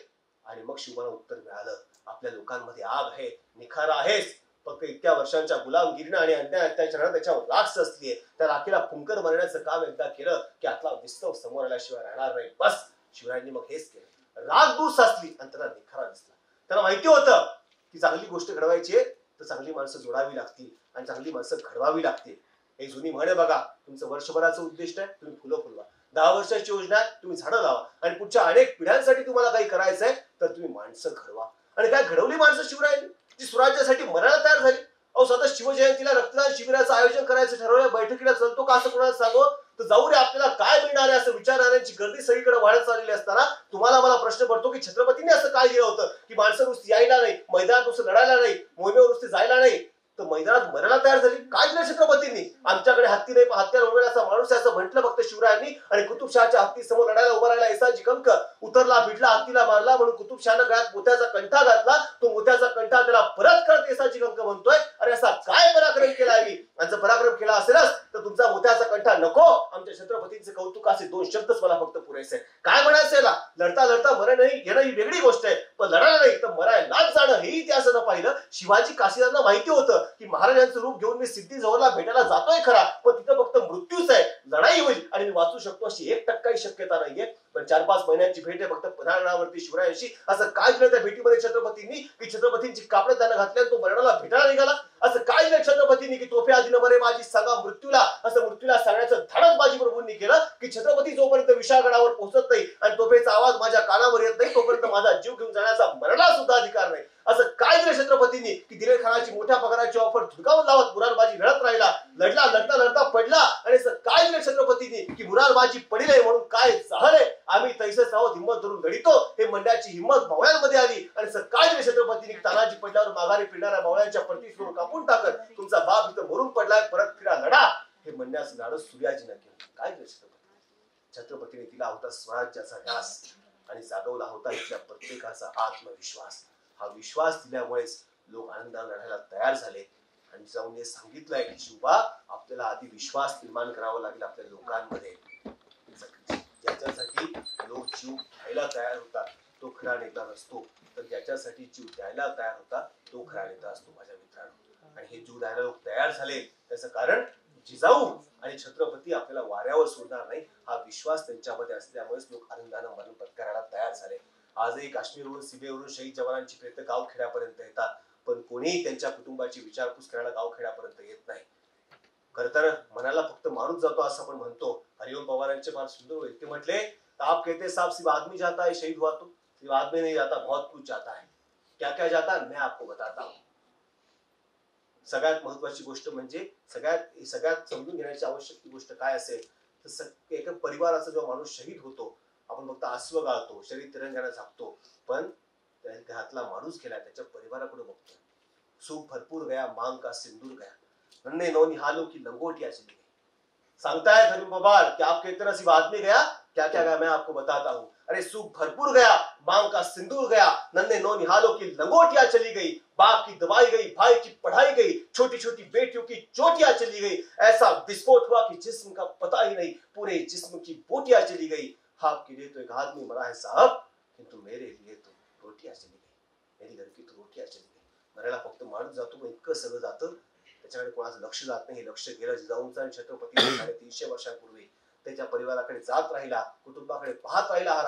Speaker 3: आणि मग शिवबाला उत्तर मिळालं, आपल्या लोकांमध्ये आग आहे, निखारा आहेच, फक्त इतक्या वर्षांच्या गुलामगिरीनं आणि अन्याय अत्याचारानं त्याच्यावर राख असलीये. त्या राखीला फुंकर मारण्याचं काम एकदा केलं की आतला विस्तव समोर आल्याशिवाय राहणार नाही. बस शिवरायांनी मग हेच केलं. राग दूर साचली आणि त्याला निखारा दिसला. त्याला माहिती होतं की चांगली गोष्ट घडवायची आहे तर चांगली माणसं जोडावी लागतील आणि चांगली माणसं घडवावी लागतील. एक जुनी म्हण आहे बघा, तुमचं वर्षभराचं उद्दिष्ट आहे तुम्ही फुलं फुलवा, 10 वर्षाची योजना आहे तुम्ही झाडं लावा, आणि पुढच्या अनेक पिढ्यांसाठी तुम्हाला काही करायचं आहे तर तुम्ही माणसं घडवा. आणि काय घडवली माणसं शिवरायांनी, जी स्वराज्यासाठी मरायला तयार झाली. अहो स्वतः शिवजयंतीला रक्तदान शिबिराचं आयोजन करायचं ठरवलं, बैठकीला चलतो का असं कोणाला सांगू तर जाऊ रे आपल्याला काय मिळणार आहे असं विचारणाऱ्यांची गर्दी सगळीकडे वाढत चाललेली असताना तुम्हाला मला प्रश्न पडतो की छत्रपतींनी असं काय केलं होतं की माणसं नुसती यायला नाही, मैदानात नुसतं लढायला नाही, मोहिमेवर नुसती जायला नाही, तर मैदानात मरायला तयार झाली. काय केलं छत्रपतींनी? आमच्याकडे हत्ती नाही हत्यार उमेदाचा माणूस आहे असं म्हटलं फक्त शिवरायांनी, आणि कुतुबशहाच्या हत्ती समोर लढायला उभा राहिला ऐसाजी कंक उतरला, भिडला, हत्तीला मारला म्हणून कुतुबशहानं गळ्यात मोत्याचा कंठा घातला. तो मोत्याचा कंठा त्याला परत करत ऐसाजी कंक म्हणतोय, अरे असा काय पराक्रम केला आहे मी, आणि जर पराक्रम केला असेलच तर तुमचा मोत्याचा कंठा नको, आमच्या छत्रपतींचे कौतुक असे 2 शब्दच मला फक्त पुरेसे. काय म्हणायचं याला? लढता लढता मरण नाही येणं ही वेगळी गोष्ट आहे, पण लढायला नाही तर मरायलाच जाणं हेही इतिहासानं पाहिलं. शिवाजी काशीरांना माहिती होतं की महाराजांचं रूप घेऊन मी सिद्धी जोहरला भेटायला जातोय खरा, पण तिथं फक्त मृत्यूच आहे, लढाई होईल आणि मी वाचू शकतो अशी 1% शक्यता नाहीये. पण 4-5 महिन्यांची भेट आहे फक्त पन्हाळगडावरती शिवरायांशी. असं काय दिलं त्या भेटीमध्ये छत्रपतींनी की छत्रपतींची कापडं त्यानं घातल्या तो मरणाला भेटायला निघाला? असं काय दिलं छत्रपतींनी की तोफे आधी न मरे माझी सांगा मृत्यूला, असं मृत्यूला सांगण्याचं धाडस बाजी प्रभूंनी केलं की छत्रपती जोपर्यंत विशाळगडावर पोहोचत नाही आणि तोफेचा आवाज माझ्या कानावर येत नाही तोपर्यंत माझा जीव घेऊन जाण्याचा मरणाला सुद्धा अधिकार नाही. असं काय दिलं छत्रपतींनी की दिलेर खानाची मोठ्या पगाराची ऑफर धुडकावून लावत मुरारबाजी लढत राहिला, लढला, लढता लढता पडला. आणि असं काय दिलं छत्रपतींनी की मुरारबाजी पडिले म्हणून काय झाले, आम्ही तैसेच आहोत हिंमत धरून लढितो हे म्हणण्याची हिंमत मावळ्यांमध्ये आली. आणि असं काय दिलं छत्रपतींनी की तानाजी पडल्यावर माघारी फिरणाऱ्या मावळ्यांच्या प्रतिस्वरून कापून टाकत तुमचा बाप इथं मरून पडलाय परत फिरा लढा हे म्हणण्याचं धाडस सूर्याजीनं केलं. काय दिलं छत्रपतीने दिला होता स्वराज्याचा ध्यास आणि जागवला होता इथल्या प्रत्येकाचा आत्मविश्वास. हा विश्वास दिल्यामुळेच लोक आनंदाने लढायला तयार झाले. आणि जाऊन हे सांगितलंय की शिवबा आपल्याला आधी विश्वास निर्माण करावा लागेल आपल्या लोकांमध्ये, ज्याच्यासाठी लोक जीव घ्यायला तयार होतात तो खरा नेता नसतो, तर ज्याच्यासाठी जीव द्यायला तयार होता तो खरा नेता असतो माझ्या मित्रांनो. आणि हे जीव द्यायला लोक तयार झाले त्याचं कारण जिजाऊ आणि छत्रपती आपल्याला वाऱ्यावर सोडणार नाही हा विश्वास त्यांच्यामध्ये असल्यामुळेच लोक आनंदानं मरण पत्करायला तयार झाले. आजही काश्मीरवरून सीमेवरून शहीद जवानांची प्रेत गाव खेड्यापर्यंत येतात, पण कोणीही त्यांच्या कुटुंबाची विचारपूस करायला गाव खेड्यापर्यंत येत नाही. खर तर मनाला फक्त माणूस जातो असं आपण म्हणतो. हरिओम पवारांचे फार सुंदर होईल, ते म्हटले आप कहते साहब सिर्फ आदमी जाता है शहीद हुआ तो सिर्फ आदमी नहीं जाता बहुत कुछ जाता है. क्या क्या जाता है मैं आपको बताता हूं. सगळ्यात महत्वाची गोष्ट म्हणजे सगळ्यात समजून घेण्याची आवश्यक गोष्ट काय असेल तर एका परिवाराचा जो माणूस शहीद होतो आपण फक्त आसव गाळतो, शरीर तिरंग्याने झाकतो, पण घरातला माणूस गेला त्याच्या परिवाराकडे बघतो. सुख भरपूर गया मांग का सिंदूर गया, नन्हे नौनिहालों की लंगोटियां चली गई. सांगता है धर्म बबाल कि आपके तरह सिर्फ आदमी गया, क्या क्या गया मैं आपको बताता हूँ. अरे सुख भरपूर गया मांग का सिंदूर गया, नन्हे नौनिहालों की लंगोटियां चली गई, बाप की दवाई गई, भाई की पढ़ाई गई, छोटी छोटी बेटियों की चोटियां चली गई, ऐसा विस्फोट हुआ कि जिस्म का पता ही नहीं, पूरे जिस्म की बोटियां चली गई. आपके लिए तो एक आदमी मरा है साहब, किंतु मेरे लिए तो रोटियां चली गई, मेरी घर की तो रोटियां चली गई. मरायला फक्त माणूस जातो पण इतकं सगळं जातं त्याच्याकडे कोणाचं लक्ष जात नाही. हे लक्ष गेलं जिजाऊंचा आणि छत्रपती 350 वर्षांपूर्वी त्याच्या परिवाराकडे जात राहिला, कुटुंबाकडे पाहत राहिला. हा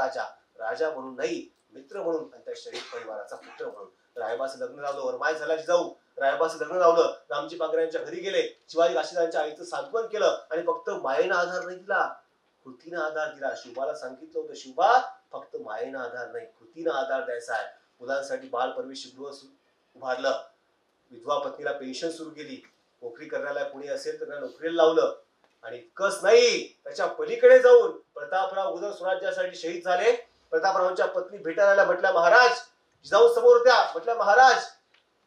Speaker 3: राजा म्हणून नाही, मित्र म्हणून आणि त्या शरीफ परिवाराचा पुत्र म्हणून. रायबाचं लग्न लावलं, वरमाय झाला जिजाऊ, रायबाचं लग्न लावलं, रामजी पांगऱ्यांच्या घरी गेले, शिवाजी काशीदांच्या आईचं सांत्वन केलं आणि फक्त मायेनं आधार नाही दिला, कृतीनं आधार दिला. शिवबाला सांगितलं होतं शिवबा फक्त मायेनं आधार नाही कृतीनं आधार द्यायचा आहे. मुलांसाठी बाल प्रवेशगृह उभारलं, विधवा पत्नीला पेन्शन सुरू केली, नोकरी करण्याला कोणी असेल तर नोकरीला लावलं. आणि इतकंच नाही, त्याच्या पलीकडे जाऊन प्रतापराव गुजर स्वराज्यासाठी शहीद झाले. प्रतापरावांच्या पत्नी भेटायला म्हटल्या महाराज, जिजाऊ समोर होत्या, म्हटल्या महाराज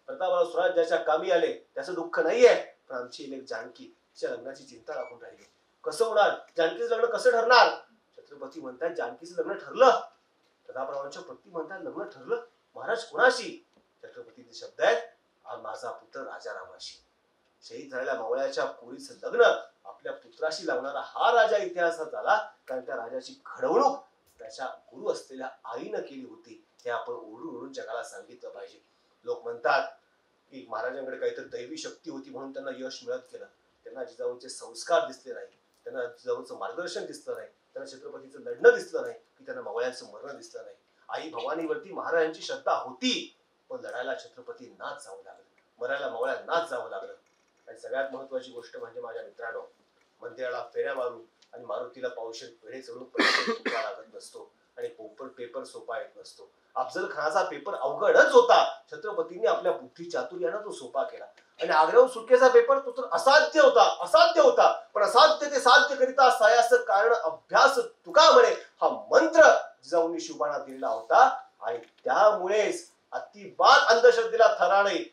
Speaker 3: प्रतापराव स्वराज्याच्या कामी आले, त्याचं दुःख नाहीये, पण आमची लेक जानकी तिच्या लग्नाची चिंता लागून राहिली. कसं होणार, जानकीचं लग्न कसं ठरणार? छत्रपती म्हणतात जानकीचं लग्न ठरलं. प्रतापरावांच्या पत्नी म्हणतात लग्न ठरलं, महाराज कोणाशी? छत्रपतीचे शब्द आहेत माझा पुत्र राजारामाशी. शहीद झालेल्या मावळ्याच्या पोरीचं लग्न आपल्या पुत्राशी लावणारा हा राजा इतिहासात झाला, कारण त्या राजाची घडवणूक त्याच्या गुरु असलेल्या आईनं केली होती. हे आपण ओढून ओढून जगाला सांगितलं पाहिजे. लोक म्हणतात की महाराजांकडे काहीतरी दैवी शक्ती होती म्हणून त्यांना यश मिळत गेलं. त्यांना जिजाऊंचे संस्कार दिसले नाही, त्यांना जिजाऊंचं मार्गदर्शन दिसलं नाही, त्यांना छत्रपतीचं लढणं दिसलं नाही, की त्यांना मावळ्यांचं मरण दिसलं नाही. आई भवानीवरती महाराजांची श्रद्धा होती, पण लढायला छत्रपतींनाच जावं लागलं, मरायला मवळ्यांनाच जावं लागलं. आणि सगळ्यात महत्वाची गोष्ट म्हणजे माझ्या मित्रांनो, मंदिराला फेऱ्या मारून आणि मारुतीला पावशेर पेढे चढून पैसे लागत नसतो आणि पेपर सोपा येत नसतो. अफजल खानाचा पेपर अवघडच होता, छत्रपतींनी आपल्या बुद्धी चातुर्यानं तो सोपा केला. आणि आग्र्याहून सुटकेचा पेपर तो तर असाध्य होता, पण असाध्य ते साध्य करिता सायास कारण अभ्यास तुका म्हणे हा मंत्र जिजाऊंनी शिवबांना दिलेला होता. आणि त्यामुळेच अतिबात अंधश्रद्धेला थरा नाही,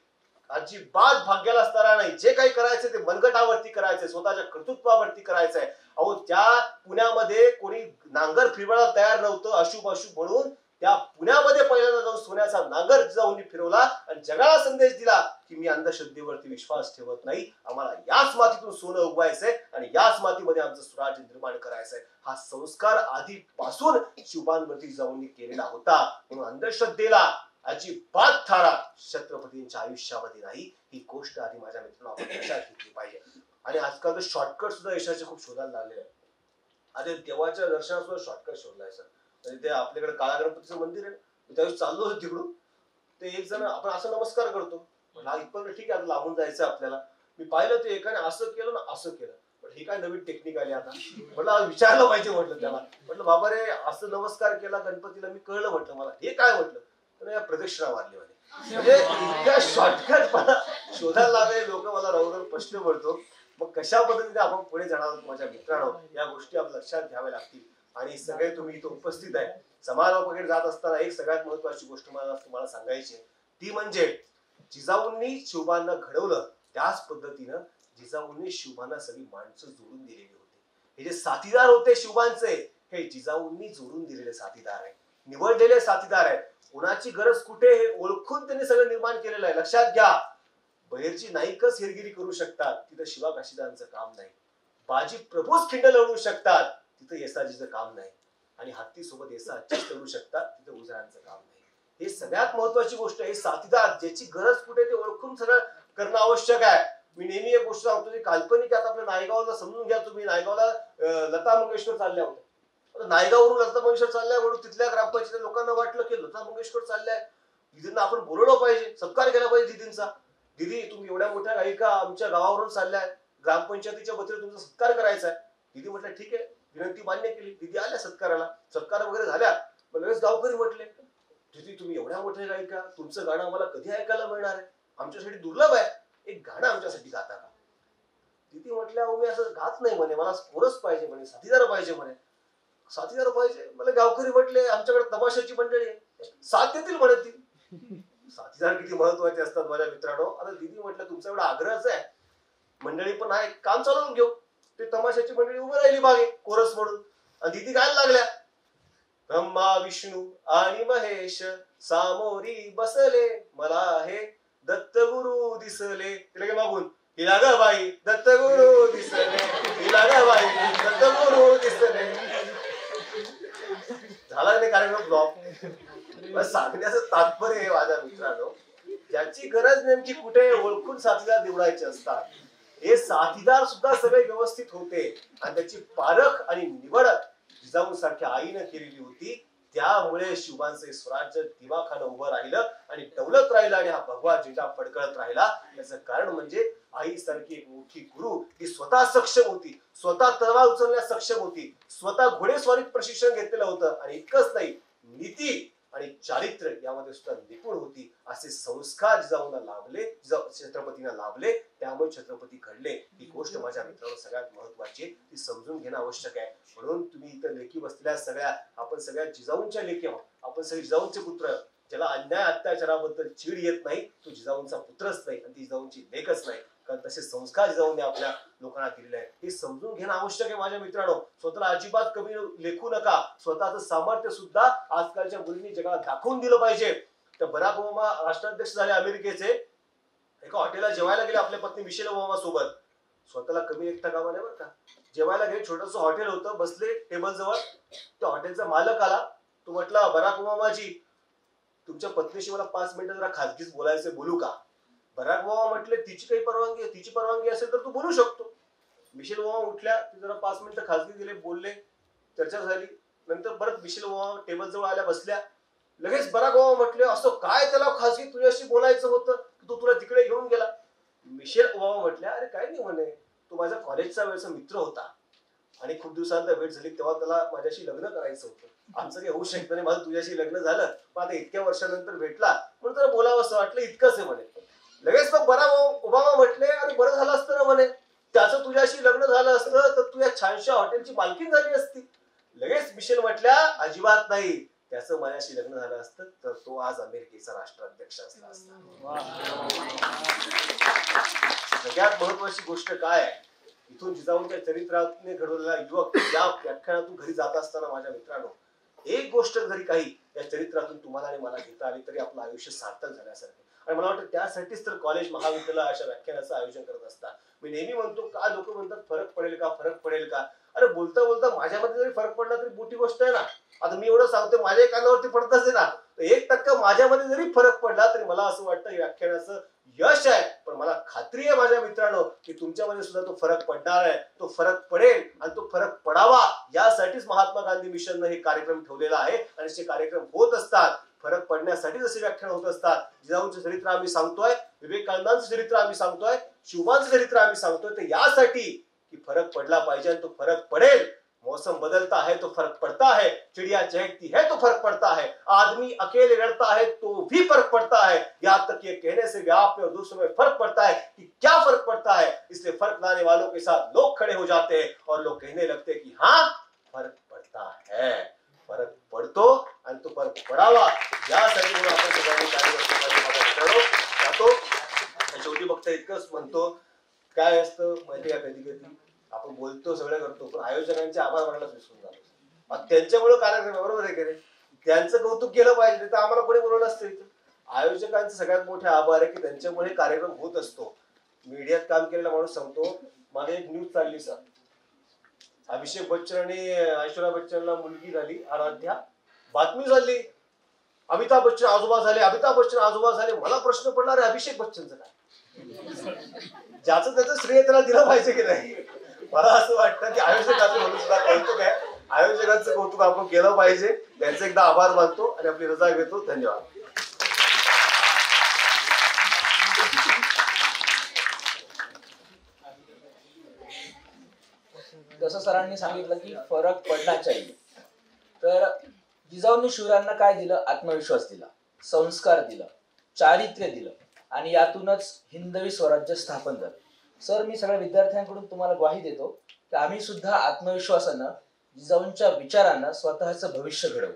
Speaker 3: अजिबात भाग्याला स्तरा नाही. जे काही करायचं ते मनगटावरती करायचंय, स्वतःच्या कर्तृत्वावरती करायचंय. अहो, त्या पुण्यामध्ये कोणी नांगर फिरवायला तयार नव्हतं अशुभ म्हणून. त्या पुण्यामध्ये पहिल्यांदा जाऊन सोन्याचा नांगर जिजाऊंनी फिरवला आणि जगाला संदेश दिला की मी अंधश्रद्धेवरती विश्वास ठेवत नाही, आम्हाला याच मातीतून सोनं उगवायचंय आणि याच मातीमध्ये आमचं स्वराज्य निर्माण करायचंय. हा संस्कार आधीपासून शिवबांवरती जिजाऊंनी केलेला होता. म्हणून अंधश्रद्धेला अजिबात थारा छत्रपतींच्या आयुष्यामध्ये नाही. ही गोष्ट आधी माझ्या मित्रांनो आपण लक्षात घेतली पाहिजे. आणि आजकाल तर शॉर्टकट सुद्धा यशाचे खूप शोधायला लागलेले आहे. आधी देवाच्या दर्शनात सुद्धा शॉर्टकट शोधलाय सर. म्हणजे ते आपल्याकडे काळा गणपतीचं मंदिर आहे, त्यावेळेस चाललो होतो तिकडून, ते एक जण आपण असं नमस्कार करतो, हा इथपर्यंत ठीक आहे, आता लांबून जायचं आपल्याला. मी पाहिलं ते एकाने असं केलं ना असं केलं, पण हे काय नवीन टेक्निक आली आता. म्हटलं विचारलं पाहिजे, म्हटलं त्याला, म्हटलं बाबा रे असं नमस्कार केला गणपतीला, मी कळलं म्हटलं मला, हे काय म्हटलं तर प्रदक्षिणा मारली म्हणे. म्हणजे इतक्या शॉर्टकट मला शोधायला लागले लोक, मला रवरव प्रश्न पडतो. मग कशा पद्धतीने आपण पुढे जाणार आहोत माझ्या मित्रांनो, या गोष्टी आपण लक्षात घ्याव्या लागतील. आणि सगळे तुम्ही इथं उपस्थित आहे, समारोप वगैरे जात असताना एक सगळ्यात महत्वाची गोष्ट मला तुम्हाला सांगायची आहे, ती म्हणजे जिजाऊंनी शिवबांना घडवलं त्याच पद्धतीनं जिजाऊंनी शिवबांना सगळी माणसं जोडून दिलेली होती. हे जे साथीदार होते शिवबांचे, हे जिजाऊंनी जोडून दिलेले साथीदार आहे, निवडलेले साथीदार आहे. कुणाची गरज कुठे हे ओळखून त्यांनी सगळं निर्माण केलेलं आहे. लक्षात घ्या, बहिरची नाईकच हेरगिरी करू शकतात, तिथं शिवा काशीदारांचं काम नाही. बाजी प्रभूच खिंड लढवू शकतात, तिथं येसाजीचं काम नाही. आणि हत्ती सोबत येसाजीच लढू शकतात, तिथं उजळांचं काम नाही. हे सगळ्यात महत्वाची गोष्ट आहे. साथीदार ज्याची गरज कुठे ते ओळखून सगळं करणं आवश्यक आहे. मी नेहमी एक गोष्ट सांगतो, की काल्पनिक आता आपल्या नायगावला समजून घ्या तुम्ही. नायगावला लता मंगेशकर चालल्या होत्या. नायगाववरून लता मंगेशकर चालल्या म्हणून तिथल्या ग्रामपंचायत लोकांना वाटलं की लता मंगेशकर चालल्या, दिदींना आपण बोलवलं पाहिजे, सत्कार केला पाहिजे दिदींचा. दिदी तुम्ही एवढ्या मोठ्या गायिका आमच्या गावावरून चालल्या, ग्रामपंचायतीच्या वतीने तुमचा सत्कार करायचा आहे. दिदी म्हटलं ठीक आहे, विनंती मान्य केली. दिदी आल्या सत्काराला, सत्कार वगैरे झाल्या. लगेच गावकरी म्हटले दिदी तुम्ही एवढ्या मोठ्या गायिका, तुमचं गाणं आम्हाला कधी ऐकायला मिळणार आहे, आमच्यासाठी दुर्लभ आहे, एक गाणं आमच्यासाठी गाता का. दिदी म्हटल्या मी असं गात नाही म्हणे, मला कोरस पाहिजे म्हणे, साथीदार पाहिजे म्हणे. साथीदार पाहिजे मला. गावकरी म्हटले आमच्याकडे तमाशाची मंडळी आहे, साथ देतील म्हणत. साथीदार किती महत्वाचे असतात माझ्या मित्रांनो. आता दिदी म्हटलं तुमचा एवढा आग्रहच आहे, मंडळी पण आहे, काम चालवून घेऊ. ते तमाशाची मंडळी उभी राहिली मागे कोरस म्हणून, आणि दिदी गायला लागल्या, ब्रह्मा विष्णू आणि महेश सामोरी बसले, मला हे दत्तगुरु दिसले. तिला काय मागून हिला ग बाई दत्तगुरु दिसले, हिला ग बाई दत्तगुरु दिसले. झाला नाही कार्यक्रम ब्लॉक. सांगण्याचं तात्पर्य आहे माझ्या मित्रांनो, ज्याची गरज नेमकी कुठे ओळखून साथीदार निवडायचे असतात. हे साथीदार सुद्धा सगळे व्यवस्थित होते आणि त्याची पारख आणि निवड जिजाऊंसारख्या आईनं केलेली होती. त्यामुळे शिवबांचे स्वराज्य दिमाखानं उभं राहिलं आणि दौलत राहिलं आणि हा भगवा झेंडा फडकळत राहिला. याचं कारण म्हणजे आईसारखी एक मोठी गुरु, ती स्वतः सक्षम होती, स्वतः तलवार उचलण्यास सक्षम होती, स्वतः घोडेस्वारीत प्रशिक्षण घेतलेलं होतं, आणि इतकंच नाही नीती आणि चारित्र्य यामध्ये सुद्धा निपुण होती. असे संस्कार जिजाऊंना लाभले, छत्रपतींना लाभले, त्यामुळे छत्रपती घडले. ही गोष्ट माझ्या मित्रांनो सगळ्यात महत्वाची आहे, ती समजून घेणं आवश्यक आहे. म्हणून तुम्ही इथं लेखी बसलेल्या सगळ्या, आपण सगळ्या जिजाऊंच्या लेखी आहोत, आपण सगळे जिजाऊंचे पुत्र. ज्याला अन्याय अत्याचाराबद्दल चीड येत नाही तो जिजाऊंचा पुत्रच नाही आणि ती जिजाऊंची लेखच नाही. कारण तसे संस्कार जिजाऊंनी आपल्या लोकांना दिलेले आहे, हे समजून घेणं आवश्यक आहे माझ्या मित्रांनो. स्वतःला अजिबात कमी लेखू नका. स्वतःचं सामर्थ्य सुद्धा आजकालच्या मुलींनी जगाला दाखवून दिलं पाहिजे. तर बराक ओबामा राष्ट्राध्यक्ष झाले अमेरिकेचे, एका हॉटेलला जेवायला गेले आपल्या पत्नी मिशेल ओबामा सोबत. स्वतःला कमी लेखता कामा नये बरं का. जेवायला गेले, छोटंसं हॉटेल होतं, बसले टेबल जवळ. त्या हॉटेलचा मालक आला, तो म्हटला बराक ओबामाजी तुमच्या पत्नीशी मला 5 मिनिटं जरा खाजगीच बोलायचं, बोलू का. बराक ओबामा म्हटले तिची काही परवानगी, तिची परवानगी असेल तर तू बोलू शकतो. मिशेल ओबामा उठल्या, ती जरा 5 मिनिटं खाजगी गेले, बोलले, चर्चा झाली. नंतर परत मिशेल ओबामा टेबल जवळ आल्या, बसल्या. लगेच बराक ओबामा म्हटले, असं काय त्याला खासगी तुझ्याशी बोलायचं होतं की तो तुला तिकडे घेऊन गेला? मिशेल ओबामा म्हटल्या, अरे काय नाही म्हणे, तो माझ्या कॉलेजचा वेळचा मित्र होता आणि खूप दिवसांचा भेट झाली, तेव्हा त्याला माझ्याशी लग्न करायचं होतं. आमचं काही होऊ शकतं नाही, माझं तुझ्याशी लग्न झालं, पण आता इतक्या वर्षानंतर भेटला म्हणून त्याला बोलावं असं वाटलं, इतकंच आहे म्हणे. लगेच मग बराक ओबामा म्हटले, अरे बरं झालं असतं ना म्हणे, त्याचं तुझ्याशी लग्न झालं असतं तर तुझ्या छानशा हॉटेलची मालकीण झाली असती. लगेच मिशेल म्हटल्या, अजिबात नाही, त्याचं माझ्याशी लग्न झालं असतं तर तो आज अमेरिकेचा राष्ट्राध्यक्ष असला असता. सगळ्यात महत्वाची गोष्ट काय आहे, इथून जिजाऊंच्या चरित्राने घडवलेला युवक या व्याख्यानातून घरी जात असताना माझ्या मित्रांनो, एक गोष्ट जरी काही या चरित्रातून तुम्हाला आणि मला घेता आली तरी आपलं आयुष्य सार्थक झाल्यासारखं. आणि मला वाटतं त्यासाठीच तर कॉलेज महाविद्यालय अशा व्याख्यानाचं आयोजन करत असतात. मी नेहमी म्हणतो, का लोक म्हणतात फरक पडेल का, फरक पडेल का? अरे बोलता बोलता माझ्यामध्ये जरी फरक पडला तरी मोठी गोष्ट आहे ना. आता मी एवढं सांगतोय, माझ्या कानावरती पडतच आहे ना, 1% माझ्यामध्ये जरी फरक पडला तरी मला असं वाटतं व्याख्यानाचं यश आहे. पण मला खात्री आहे माझ्या मित्रांनो की तुमच्यामध्ये सुद्धा तो फरक पडणार आहे, तो फरक पडेल आणि तो फरक पडावा यासाठीच महात्मा गांधी मिशननं हे कार्यक्रम ठेवलेला आहे. आणि असे कार्यक्रम होत असतात, फरक पडण्यासाठी जसे व्याख्यान होत असतात. जिजाऊंचं चरित्र आम्ही सांगतोय, विवेकानंदांचं चरित्र आम्ही सांगतोय, शिवबांचं चरित्र आम्ही सांगतोय, तर यासाठी की फरक पडला पाहिजे आणि तो फरक पडेल. मौसम बदलता है तो फर्क पड़ता है, चिड़िया चहकती है तो फर्क पड़ता है, आदमी अकेले लड़ता है तो भी फर्क पड़ता है, यहाँ तक ये कहने से भी आप में और दूसरों में फर्क पड़ता है कि क्या फर्क पड़ता है. इसलिए फर्क लाने वालों के साथ लोग खड़े हो जाते हैं और लोग कहने लगते कि हाँ फर्क पड़ता है. फरक पडतो आणि तो फरक पडावा यासाठी म्हणून आपण सगळ्यांनी जातो. शेवटी फक्त इतकंच म्हणतो, काय असतं माहिती आहे, कधी कधी आपण बोलतो, सगळं करतो, पण आयोजकांचे आभार मानायलाच विसरून जातो. त्यांच्यामुळे कार्यक्रम बरोबर आहे की नाही, त्यांचं कौतुक केलं पाहिजे, तर आम्हाला कोणी बोलवलं असतं इथं. आयोजकांचे सगळ्यात मोठे आभार आहे की त्यांच्यामुळे कार्यक्रम होत असतो. मीडियात काम केलेला माणूस सांगतो, मागे एक न्यूज चालली सर, अभिषेक बच्चन आणि ऐश्वर्या बच्चनला मुलगी झाली, आराध्या, बातमी झाली अमिताभ बच्चन आजोबा झाले, अमिताभ बच्चन आजोबा झाले. मला प्रश्न पडला, अरे अभिषेक बच्चनचं काय? ज्याचं त्याचं श्रेय त्याला दिलं पाहिजे की नाही. मला असं वाटतं की आयोजकांचं म्हणून सुद्धा कौतुक आहे, आयोजकांचं कौतुक आपण केलं पाहिजे. त्यांचे एकदा आभार मानतो आणि आपली रजा घेतो. धन्यवाद.
Speaker 1: जसं सरांनी सांगितलं की फरक पडना चाहिए, तर जिजाऊंनी शूरांना काय दिलं? आत्मविश्वास दिला, संस्कार दिलं, चारित्र्य दिलं आणि यातूनच हिंदवी स्वराज्य स्थापन झालं. सर, मी सगळ्या विद्यार्थ्यांकडून तुम्हाला ग्वाही देतो की आम्ही सुद्धा आत्मविश्वासानं जिजाऊंच्या विचारानं स्वतःचं भविष्य घडवू.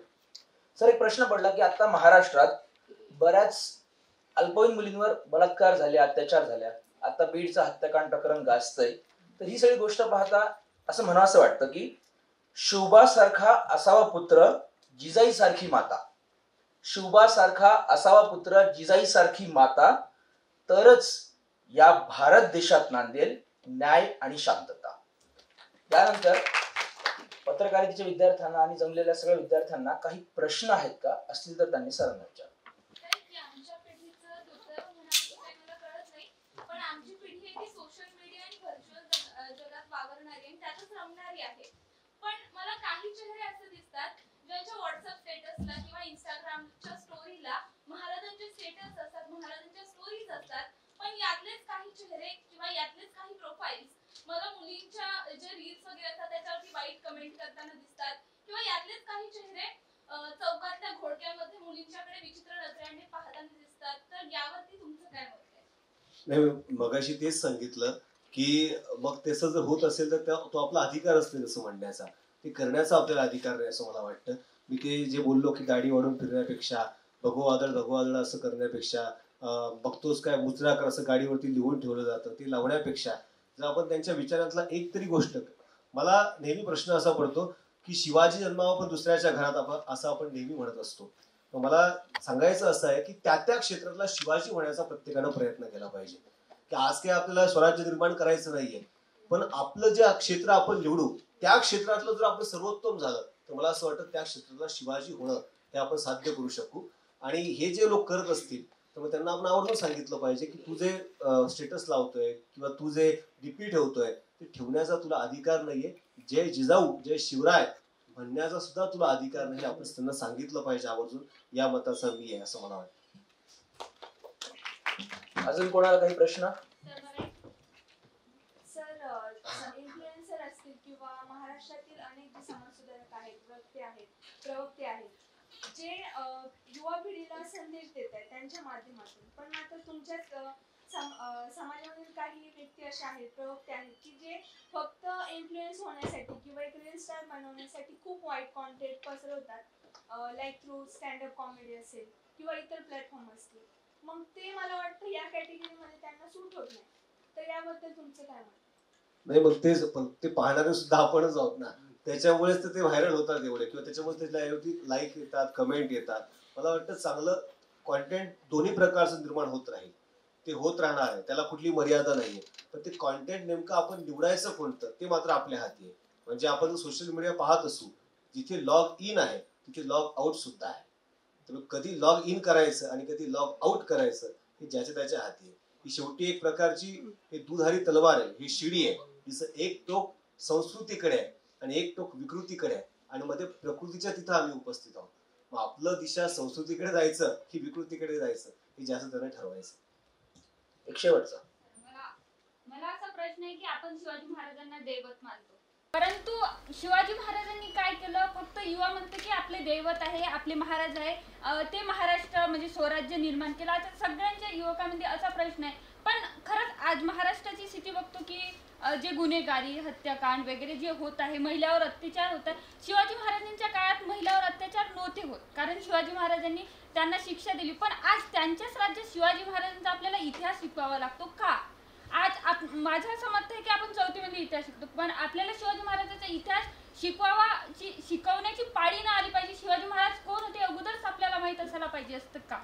Speaker 1: सर, एक प्रश्न पडला की आता महाराष्ट्रात बऱ्याच अल्पवयीन मुलींवर बलात्कार झाले, अत्याचार झाल्या, आता बीडचं हत्याकांड प्रकरण गाजतंय, तर ही सगळी गोष्ट पाहता असं म्हणावं असं वाटतं की शिवबासारखा असावा पुत्र, जिजाईसारखी माता. शिवबासारखा असावा पुत्र, जिजाईसारखी माता, तरच या भारत देशात नांदेल न्याय आणि शांतता. त्यानंतर पत्रकारितेच्या विद्यार्थ्यांना आणि जमलेल्या सगळ्या विद्यार्थ्यांना काही प्रश्न आहेत का? असतील तर त्यांनी सरांना विचार.
Speaker 4: पण मला काही चेहरे असे दिसतात ज्यांच्या व्हॉट्सअप स्टेटसला किंवा इंस्टाग्रामच्या स्टोरीला महाराजांचे स्टेटस असतात, महाराजांच्या स्टोरीज असतात, पण यातलेच काही चेहरे किंवा यातलेच काही प्रोफाईल्स मला मुलींच्या जे रील्स वगैरे असतात त्याच्यावरती वाईट कमेंट करताना दिसतात, किंवा यातलेच काही चेहरे चौकातल्या घोडक्यामध्ये मुलींच्याकडे विचित्र नजरेने पाहताना दिसतात. तर यावरती तुमचं काय मत आहे?
Speaker 3: नाही, मगाशी तेच सांगितलं की मग तसं जर होत असेल तर तो आपला अधिकार असतो जसं म्हणण्याचा, ते करण्याचा आपल्याला अधिकार नाही असं मला वाटतं. मी ते जे बोललो की गाडी वाढून फिरण्यापेक्षा, भगवादळ असं करण्यापेक्षा, बघतोच काय मुचराकर असं गाडीवरती लिहून ठेवलं जातं, ते लावण्यापेक्षा जर आपण त्यांच्या विचारातला एक तरी गोष्ट, मला नेहमी प्रश्न असा पडतो की शिवाजी जन्मावा पण दुसऱ्याच्या घरात असं आपण नेहमी म्हणत असतो. मला सांगायचं असं आहे की त्या त्या क्षेत्रातला शिवाजी होण्याचा प्रत्येकानं प्रयत्न केला पाहिजे. की आज काही आपल्याला स्वराज्य निर्माण करायचं नाहीये, पण आपलं जे क्षेत्र आपण निवडू त्या क्षेत्रातलं जर आपलं सर्वोत्तम झालं तर मला असं वाटतं त्या क्षेत्रातला शिवाजी होणं हे आपण साध्य करू शकू. आणि हे जे लोक करत असतील तर मग त्यांना आपण आवर्जून सांगितलं पाहिजे की तू जे स्टेटस लावतोय किंवा तू जे डीपी ठेवतोय ते ठेवण्याचा तुला अधिकार नाहीये. जय जिजाऊ, जय शिवराय, म्हणण्याचा सुद्धा तुला अधिकार नाही, आपण त्यांना सांगितलं पाहिजे आवर्जून. या मताचा मी आहे असं मला वाटतं.
Speaker 1: अजून कोणाला काही प्रश्न?
Speaker 4: सर, इन्फ्लुएन्सर असतील किंवा महाराष्ट्रातील अनेक जे समाजसुधारक आहेत, प्रवक्ते आहेत, जे युवा पिढीला संदेश देत आहेत त्यांच्या माध्यमातून, पण मात्र तुमच्याच समाजामधील काही व्यक्ती अशा आहेत, प्रवक्ते आहेत, की जे फक्त इन्फ्लुएन्स होण्यासाठी किंवा एक रील स्टार बनवण्यासाठी खूप वाईट कॉन्टेंट पसरवतात, लाईक थ्रू स्टँडअप कॉमेडी असेल किंवा इतर प्लॅटफॉर्म असतील. मग ते मला वाटतं या कॅटेगरीमध्ये त्यांना सूट होत नाही. तर याबद्दल तुमचं काय मत?
Speaker 3: नाही, मग ते पाहणारे सुद्धा आपणच आहोत ना, त्याच्यामुळेच तर ते व्हायरल होतात एवढे, किंवा त्याच्यामुळे त्याच्यावरती लाईक येतात, कमेंट येतात. मला वाटतं चांगलं कॉन्टेंट दोन्ही प्रकारचं निर्माण होत राहील, ते होत राहणार आहे, त्याला कुठली मर्यादा नाहीये. पण ते कॉन्टेंट नेमकं आपण निवडायचं कोणतं ते मात्र आपल्या हाती आहे. म्हणजे आपण सोशल मीडिया पाहत असू, जिथे लॉग इन आहे तिथे लॉग आउट सुद्धा आहे. तर कधी लॉग इन करायचं आणि कधी लॉग आउट करायचं हे ज्याच्या त्याच्या हाती आहे. ही शेवटी एक प्रकारची हे दुधारी तलवार आहे, ही शिडी आहे. तिचं एक टोक संस्कृतीकडे आहे आणि एक टोक विकृतीकडे आहे, आणि मध्ये प्रकृतीच्या तिथं आम्ही उपस्थित आहोत. मग आपलं दिशा संस्कृतीकडे जायचं की विकृतीकडे जायचं हे जास्त त्याने ठरवायचं.
Speaker 1: एक शेवटचा.
Speaker 4: मला असा प्रश्न आहे की आपण शिवाजी महाराजांना दैवत मानतो, परंतु शिवाजी महाराजांनी काय केलं? फक्त युवा म्हणते की आपले दैवत आहे, आपले महाराज आहे, ते महाराष्ट्र म्हणजे स्वराज्य निर्माण केलं. आता सगळ्यांच्या युवकांमध्ये असा प्रश्न आहे, पण खरंच आज महाराष्ट्राची स्थिती बघतो की जे गुन्हेगारी, हत्याकांड वगैरे जे होत आहे, महिलावर अत्याचार होत आहे. शिवाजी महाराजांच्या काळात महिलावर अत्याचार नव्हते होत, कारण शिवाजी महाराजांनी त्यांना शिक्षा दिली. पण आज त्यांच्याच राज्यात शिवाजी महाराजांचा आपल्याला इतिहास शिकवावा लागतो का? आज माझं असं मत आहे की आपण 4थी मध्ये इतिहास शिकतो, पण आपल्याला शिवाजी महाराजांचा इतिहास शिकवण्याची पाळी ना आली पाहिजे. शिवाजी महाराज कोण होते अगोदरच आपल्याला माहित असायला पाहिजे असतं का?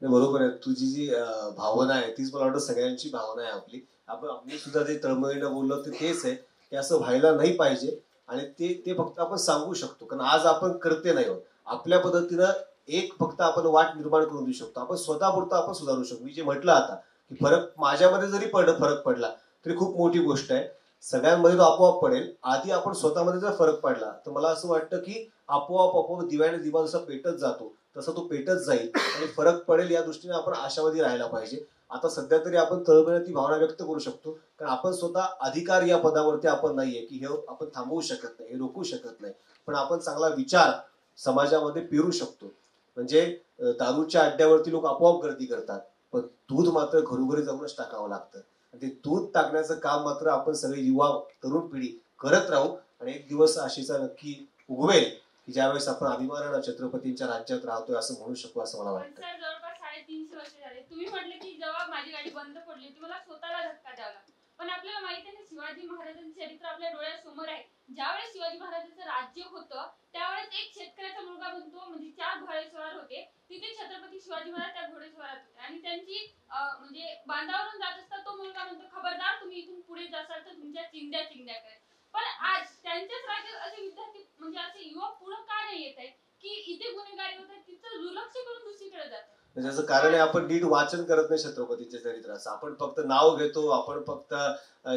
Speaker 3: बरोबर आहे. तुझी जी भावना आहे तीच मला वाटतं सगळ्यांची भावना आहे आपली. आम्ही सुद्धा ते तळमळीनं बोललो ते तेच आहे की असं व्हायला नाही पाहिजे, आणि ते फक्त आपण सांगू शकतो, कारण आज आपण करते नाही आहोत. आपल्या पद्धतीनं एक फक्त आपण वाट निर्माण करून देऊ शकतो. आपण स्वतःपुरतं आपण सुधारू शकतो. मी जे म्हटलं आता की फरक माझ्यामध्ये जरी फरक पडला तरी खूप मोठी गोष्ट आहे. सगळ्यांमध्ये तो आपोआप पडेल. आधी आपण स्वतःमध्ये जर फरक पडला तर मला असं वाटतं की आपोआप दिव्याने दिवा जसा पेटत जातो तसा तो पेटत जाईल आणि फरक पडेल. या दृष्टीने आपण आशावादी राहायला पाहिजे. आता सध्या तरी आपण तळमळीने ती भावना व्यक्त करू शकतो, कारण आपण स्वतः अधिकार या पदावरती आपण नाहीये की हे आपण थांबवू शकत नाही, हे रोखू शकत नाही. पण आपण चांगला विचार समाजामध्ये पेरू शकतो. म्हणजे दारूच्या अड्ड्यावरती लोक आपोआप गर्दी करतात, पण दूध मात्र घरोघरी जाऊनच टाकावं लागतं. ते दूध टाकण्याचं काम मात्र आपण सगळे युवा तरुण पिढी करत राहू, आणि एक दिवस आशेचा नक्की उगवेल की ज्यावेळेस आपण अभिमानानं छत्रपतींच्या राज्यात राहतोय असं म्हणू शकू, असं मला वाटतं.
Speaker 4: सर, जवळपास 350 वर्ष झाले. तुम्ही म्हटले की जेव्हा माझी गाडी बंद पडली होती मला स्वतःला धक्का द्यावा लागला, पण आपल्याला माहिती आहे ना शिवाजी महाराजांचं चरित्र आपल्या डोळ्यासमोर आहे. ज्यावेळेस शिवाजी महाराजांचं राज्य होतं त्यावेळेस एक शेतकऱ्याचा मुलगा बनतो, म्हणजे 4 घोडेस्वार होते, तिथे छत्रपती शिवाजी महाराज त्या घोडेस्वारात होते, आणि त्यांची म्हणजे बांधावरून जात असतात तो मुलगा म्हणतो, खबरदार तुम्ही इथून पुढे जासाल तर तुमच्या चिंध्या करेल. पण आज त्यांच्याच राज्यात असे विद्यार्थी म्हणजे असे युवक पुढे का नाही येत आहेत की इथे गुन्हेगारी होत आहे, तिथं दुर्लक्ष करून दुसरीकडे जातात?
Speaker 3: त्याचं कारण आहे आपण नीट वाचन करत नाही छत्रपतींच्या चरित्राचं. आपण फक्त नाव घेतो, आपण फक्त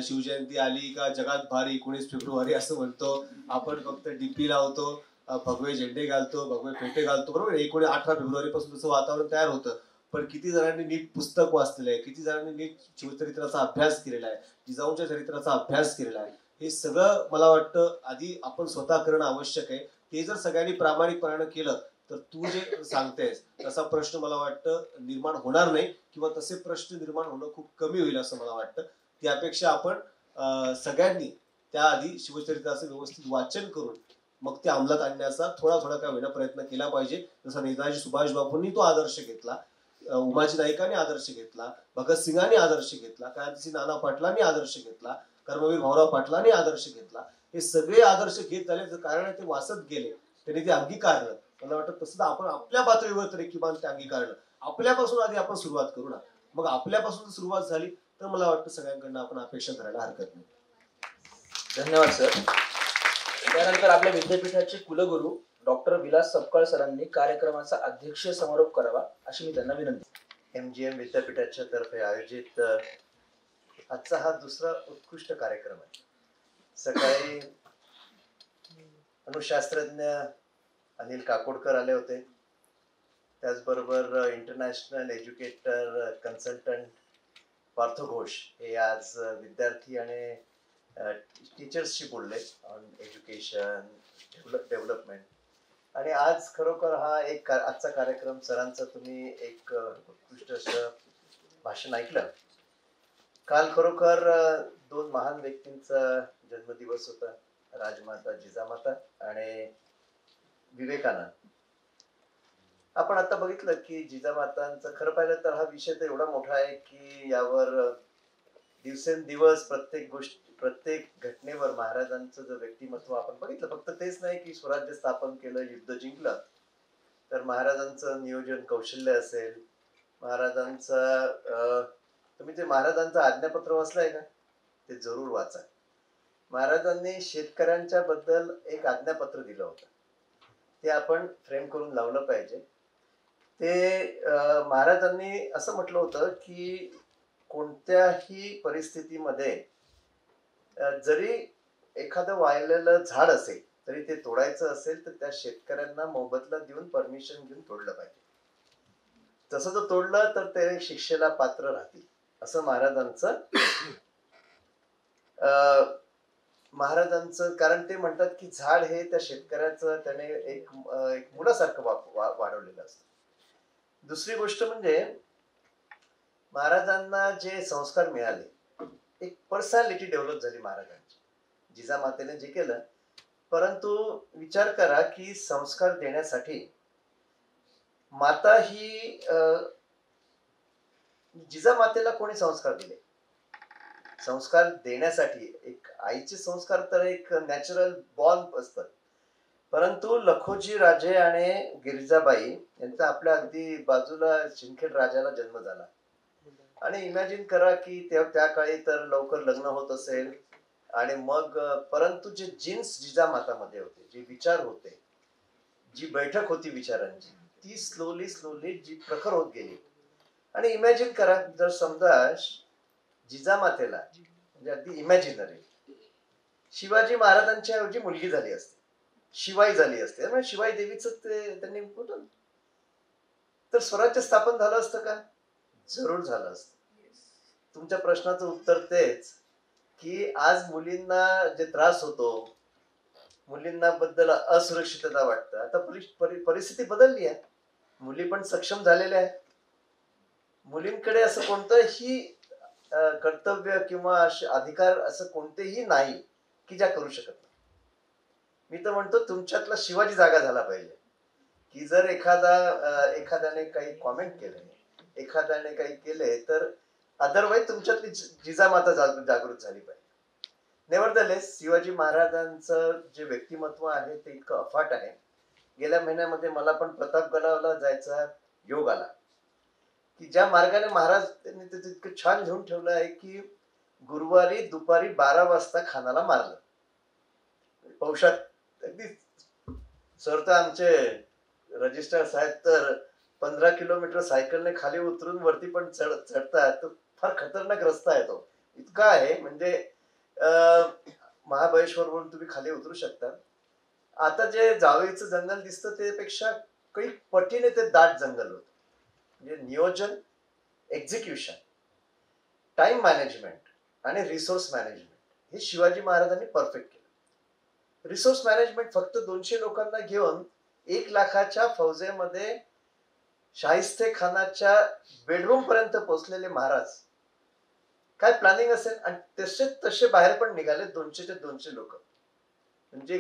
Speaker 3: शिवजयंती आली का जगात भारी 19 फेब्रुवारी असं म्हणतो, आपण फक्त डीपी लावतो, भगवे झेंडे घालतो, भगवे फेटे घालतो, बरोबर. 18 फेब्रुवारी पासून तसं वातावरण तयार होतं. पण किती जणांनी नीट पुस्तक वाचलेलं आहे, किती जणांनी नीट शिवचरित्राचा अभ्यास केलेला आहे, जिजाऊच्या चरित्राचा अभ्यास केलेला आहे, हे सगळं मला वाटतं आधी आपण स्वतः करणं आवश्यक आहे. ते जर सगळ्यांनी प्रामाणिकपणानं केलं तर तू जे सांगतेस तसा प्रश्न मला वाटतं निर्माण होणार नाही, किंवा तसे प्रश्न निर्माण होणं खूप कमी होईल असं मला वाटतं. त्यापेक्षा आपण सगळ्यांनी त्याआधी शिवचरित्राचं व्यवस्थित वाचन करून मग ते अंमलात आणण्याचा थोडा का होईना प्रयत्न केला पाहिजे. जसा नेताजी सुभाष बाबूंनी तो आदर्श घेतला, उमाजी नाईकांनी आदर्श घेतला, भगतसिंगांनी आदर्श घेतला, क्रांतिसिंह नाना पाटलांनी आदर्श घेतला, कर्मवीर भाऊराव पाटलांनी आदर्श घेतला. हे सगळे आदर्श घेत झाले कारण ते वाचत गेले, त्यांनी ते अंगीकारलं. मला वाटतं तसं आपण आपल्या पातळीवर तरी किमान ते अंगीकारलं. आपल्यापासून आधी आपण सुरुवात करू ना. मग आपल्यापासून सुरुवात झाली तर मला वाटतं सगळ्यांकडनं आपण अपेक्षा करायला हरकत नाही.
Speaker 1: धन्यवाद सर. त्यानंतर आपल्या विद्यापीठाचे कुलगुरू डॉक्टर विलास सपकाळ सरांनी कार्यक्रमाचा अध्यक्ष समारोप करावा अशी मी त्यांना विनंती.
Speaker 5: MGM विद्यापीठाच्या तर्फे आयोजित आजचा हा दुसरा उत्कृष्ट कार्यक्रम आहे. सकाळी अणुशास्त्रज्ञ अनिल काकोडकर आले होते. त्याचबरोबर international educator consultant Parth Ghosh हे आज विद्यार्थी आणि टीचर्सशी बोलले ऑन एज्युकेशन डेव्हलपमेंट. आणि आज खरोखर हा एक आजचा कार्यक्रम सरांचा तुम्ही एक उत्कृष्ट असं भाषण ऐकलं. काल खरोखर दोन महान व्यक्तींचा जन्मदिवस होता, राजमाता जिजामाता आणि विवेकानंद. आपण आता बघितलं की जिजामातांचं खरं पाहिलं तर हा विषय तर एवढा मोठा आहे की यावर दिवसेंदिवस प्रत्येक गोष्ट प्रत्येक घटनेवर महाराजांचं जर व्यक्तिमत्व आपण बघितलं, फक्त तेच नाही की स्वराज्य स्थापन केलं, युद्ध जिंकलं, तर महाराजांचं नियोजन कौशल्य असेल, महाराजांचा तुम्ही ते महाराजांचं आज्ञापत्र वाचलंय का? ते जरूर वाचा. महाराजांनी शेतकऱ्यांच्या बद्दल एक आज्ञापत्र दिलं होतं, ते आपण फ्रेम करून लावलं पाहिजे. ते महाराजांनी असं म्हटलं होतं की कोणत्याही परिस्थितीमध्ये जरी एखादं वाळलेलं झाड असेल तरी ते तोडायचं असेल तर त्या शेतकऱ्यांना मोबदला देऊन परमिशन घेऊन तोडलं पाहिजे. तसं जर तोडलं तर ते शिक्षेला पात्र राहतील, असं महाराजांचं कारण ते म्हणतात की झाड हे त्या शेतकऱ्याचं त्याने एक मुलासारखं वाढवलेलं असतं. दुसरी गोष्ट म्हणजे महाराजांना जे संस्कार मिळाले, एक पर्सनॅलिटी डेव्हलप झाली महाराजांची, जिजामातेने जे केलं. परंतु विचार करा की संस्कार देण्यासाठी माता ही जिजामातेला कोणी संस्कार दिले? संस्कार देण्यासाठी एक आईचे संस्कार तर एक नॅचरल बॉर्न असतात, परंतु लखोजी राजे आणि गिरिजाबाई यांचा आपल्या अगदी बाजूला सिंदखेड राजाला जन्म झाला. आणि इमॅजिन करा की त्या काळी तर लवकर लग्न होत असेल आणि मग परंतु जे जीन्स जिजामातामध्ये होते, जे विचार होते, जी बैठक होती विचारांची, ती स्लोली जी प्रखर होत गेली. आणि इमॅजिन करा जर समजा जिजामातेला म्हणजे अगदी इमॅजिनरी शिवाजी महाराजांच्या ऐवजी मुलगी झाली असते, शिवाई झाली असते, म्हणजे शिवाई देवीच ते त्यांनी होतं, तर स्वराज्य स्थापन झालं असतं का? जरूर झालं असतं. तुमच्या प्रश्नाचं उत्तर तेच की आज मुलींना जे त्रास होतो, मुलींना बद्दल असुरक्षितता वाटतं, आता परिस्थिती बदलली आहे, मुली पण सक्षम झालेल्या आहेत. मुलींकडे असं कोणतंही कर्तव्य किंवा अधिकार असं कोणतेही नाही की ज्या करू शकत नाही. मी तर म्हणतो तुमच्यातला शिवाजी जागा झाला पाहिजे की जर एखाद्याने काही कॉमेंट केले, एखाद्याने काही केले, तर अदरवाईज तुमच्यातली जिजामाता जागृत झाली पाहिजे. नेव्हरदलेस शिवाजी महाराजांचं जे व्यक्तिमत्व आहे ते इतकं अफाट आहे. गेल्या महिन्यामध्ये मला पण प्रतापगडावला जायचा योग आला की ज्या मार्गाने महाराज त्यांनी ते इतकं छान घेऊन ठेवलं आहे की गुरुवारी दुपारी 12 वाजता खानाला मारलं. पौषात अगदी सर तर आमचे रजिस्ट्रार साहेब तर 15 किलोमीटर सायकलने खाली उतरून वरती पण चढतात. तो फार खतरनाक रस्ता आहे, तो इतका आहे म्हणजे महाबळेश्वरवरून तुम्ही खाली उतरू शकता. आता जे जावळीचं जंगल दिसतं त्यापेक्षा काही पटीने ते दाट जंगल होतं. म्हणजे नियोजन, एक्झिक्युशन, टाइम मॅनेजमेंट आणि रिसोर्स मॅनेजमेंट हे शिवाजी महाराजांनी परफेक्ट केलं. रिसोर्स मॅनेजमेंट फक्त 200 लोकांना घेऊन 1 लाखाच्या फौजेमध्ये शाहिस्ते खानाच्या बेडरूम पर्यंत पोहोचलेले महाराज, काय प्लॅनिंग असेल. आणि तसे बाहेर पण निघाले 200चे 200 लोक. म्हणजे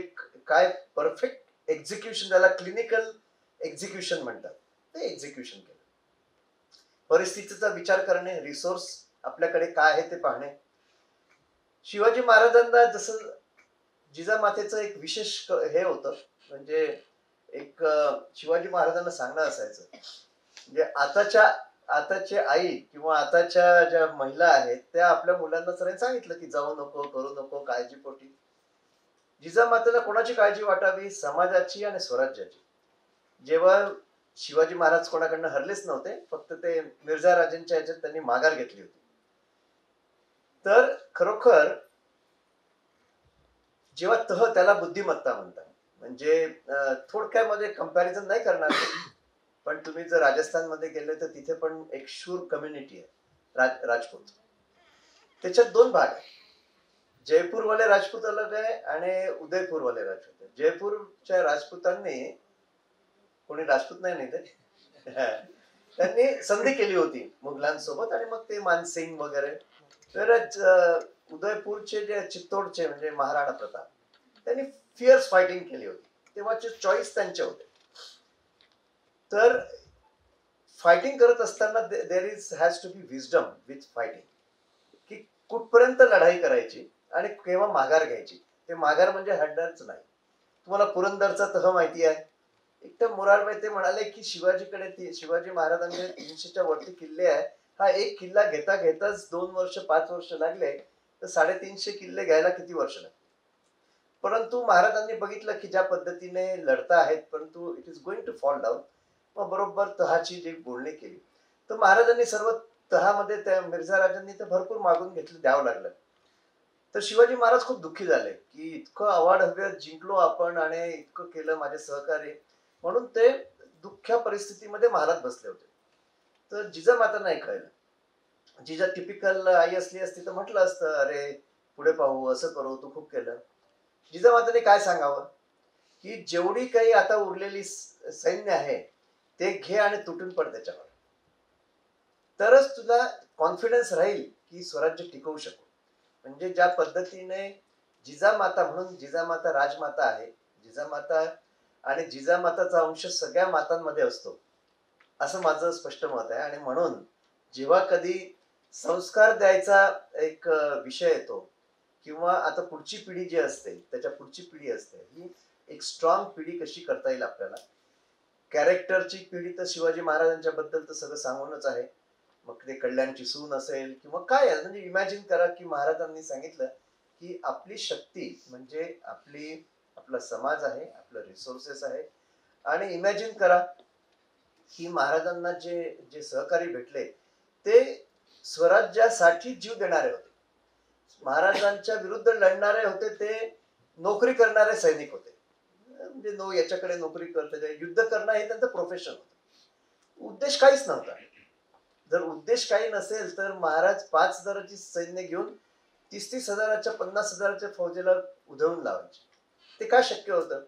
Speaker 5: काय परफेक्ट एक्झिक्युशन, त्याला क्लिनिकल एक्झिक्युशन म्हणतात, ते एक्झिक्युशन केलं. परिस्थितीचा विचार करणे, रिसोर्स आपल्याकडे काय आहे ते पाहणे. शिवाजी महाराजांना जसं जिजामातेचं एक विशेष हे होतं, म्हणजे एक शिवाजी महाराजांना सांगणं असायचं, म्हणजे आताचे आई किंवा आताच्या ज्या महिला आहेत त्या आपल्या मुलांना सरांनी सांगितलं की जाऊ नको, करू नको, काळजीपोटी. जिजामातेला कोणाची काळजी वाटावी? समाजाची आणि स्वराज्याची. जेव्हा शिवाजी महाराज कोणाकडनं हरलेच नव्हते, फक्त ते मिर्झा राजेंच्या ह्याच्यात त्यांनी माघार घेतली होती. तर खरोखर जेव्हा त्याला बुद्धिमत्ता म्हणतात, म्हणजे थोडक्यामध्ये कंपॅरिझन नाही करणार पण तुम्ही जर राजस्थानमध्ये गेले तर तिथे पण एक शूर कम्युनिटी आहे राजपूत. त्याच्यात दोन भाग आहे. जयपूरवाले राजपूत अलग आहे आणि उदयपूरवाले राजपूत आहे. जयपूरच्या राजपूतांनी, कोणी राजपूत नाही ते त्यांनी संधी केली होती मुघलांसोबत आणि मग ते मानसिंग वगैरे. तर उदयपूरचे जे चित्तोडचे म्हणजे महाराणा प्रताप त्यांनी फिअर्स फायटिंग केली होती. तेव्हाचे चॉईस त्यांचे होते. तर फायटिंग करत असताना there has to be wisdom with fighting, की कुठपर्यंत लढाई करायची आणि केव्हा माघार घ्यायची. ते माघार म्हणजे हंडरच नाही. तुम्हाला पुरंदरचा तह माहिती आहे. एकदम मोरारबाई ते म्हणाले की शिवाजी महाराजांचे 300च्या वरती किल्ले आहे. हा एक किल्ला घेता घेताच 2 वर्ष 5 वर्ष लागले तर 350 किल्ले घ्यायला किती वर्ष लागले. परंतु महाराजांनी बघितलं की ज्या पद्धतीने लढता आहेत परंतु it is going to fall down. मग बरोबर तहाची जी बोलणी केली तर महाराजांनी सर्व तहामध्ये त्या मिर्झा राजांनी तर भरपूर मागून घेतलं, द्यावं लागलं. तर शिवाजी महाराज खूप दुःखी झाले की इतकं अवाढव्य जिंकलो आपण आणि इतकं केलं माझे सहकारी, म्हणून ते दुःख्या परिस्थितीमध्ये महाराज बसले होते. तर जिजामाता नाही कळलं. जिजा टिपिकल आई असली असती तर म्हटलं असतं अरे पुढे पाहू, असं करू, तू खूप केलं. जिजामाताने काय सांगावं की जेवढी काही आता उरलेली सैन्य आहे ते घे आणि तुटून पड त्याच्यावर, तरच तुला कॉन्फिडन्स राहील की स्वराज्य टिकवू शकू. म्हणजे ज्या पद्धतीने जिजामाता, म्हणून जिजामाता राजमाता आहे. जिजामाता आणि जिजामाताचा अंश सगळ्या मातांमध्ये असतो असं माझं स्पष्ट मत आहे. आणि म्हणून जेव्हा कधी संस्कार द्यायचा एक विषय येतो किंवा आता पुढची पिढी जी असते त्याच्या पुढची पिढी असते, ही एक स्ट्रॉंग पिढी कशी करता येईल आपल्याला. कॅरेक्टरची पिढी तर शिवाजी महाराजांच्या बद्दल तर सगळं सांगूनच आहे. मग ते कल्याणची सून असेल किंवा काय आहे, म्हणजे इमॅजिन करा की महाराजांनी सांगितलं की आपली शक्ती म्हणजे आपला समाज आहे, आपलं रिसोर्सेस आहे. आणि इमॅजिन करा की महाराजांना जे सहकारी भेटले ते स्वराज्यासाठी जीव देणारे होते. महाराजांच्या विरुद्ध लढणारे होते ते नोकरी करणारे सैनिक होते. म्हणजे याच्याकडे नोकरी करते, युद्ध करणं हे त्यांचं प्रोफेशन होतं. उद्देश काहीच नव्हता. जर उद्देश काही नसेल तर महाराज 5,000ची सैन्य घेऊन 30-30 हजाराच्या 50 हजाराच्या फौजेला उधळून लावायचे. ते काय शक्य होतं.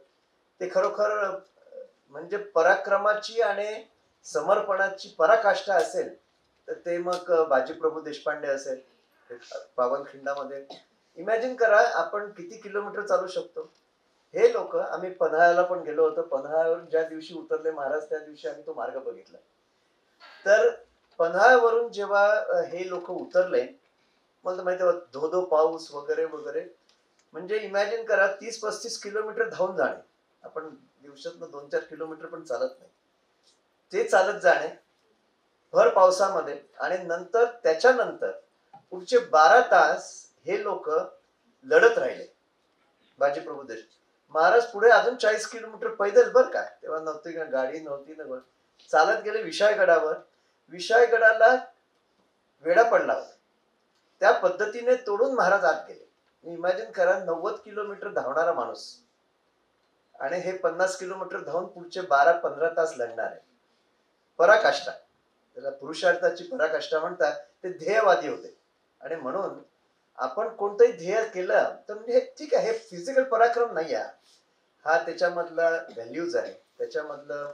Speaker 5: ते खरोखर म्हणजे पराक्रमाची आणि समर्पणाची पराकाष्ठा असेल तर ते मग बाजीप्रभू देशपांडे असेल पावनखिंडामध्ये. इमॅजिन करा आपण किती किलोमीटर चालू शकतो. हे लोक, आम्ही पन्हाळ्याला पण गेलो होतो. पन्हाळ्यावर ज्या दिवशी उतरले महाराज त्या दिवशी आम्ही तो मार्ग बघितला. तर पन्हाळ्यावरून जेव्हा हे लोक उतरले, मला माहिती आहे धोधो पाऊस वगैरे वगैरे, म्हणजे इमॅजिन करा 30-35 किलोमीटर धावून जाणे. आपण दिवसातनं 2-4 किलोमीटर पण चालत नाही. ते चालत जाणे भर पावसामध्ये आणि नंतर त्याच्यानंतर पुढचे 12 तास हे लोक लढत राहिले. बाजीप्रभू देश महाराज पुढे अजून 40 किलोमीटर पैदल, बर का, तेव्हा नव्हती का गाडी, नव्हती ना, चालत गेले विशाळगडावर. विशाळगडाला वेढा पडला होता. त्या पद्धतीने तोडून महाराज आत गेले. इमॅजिन करा 90 किलोमीटर धावणारा माणूस आणि हे 50 किलोमीटर धावून पुढचे 12-15 तास लढणार आहे. पराकाष्ठा, त्याला पुरुषार्थाची पराकाष्ठा म्हणतात. ते ध्येयवादी होते. आणि म्हणून आपण कोणतंही ध्येय केलं तर म्हणजे ठीक आहे, हे फिजिकल पराक्रम नाही आहे, हा त्याच्यामधला व्हॅल्यूज आहे, त्याच्यामधलं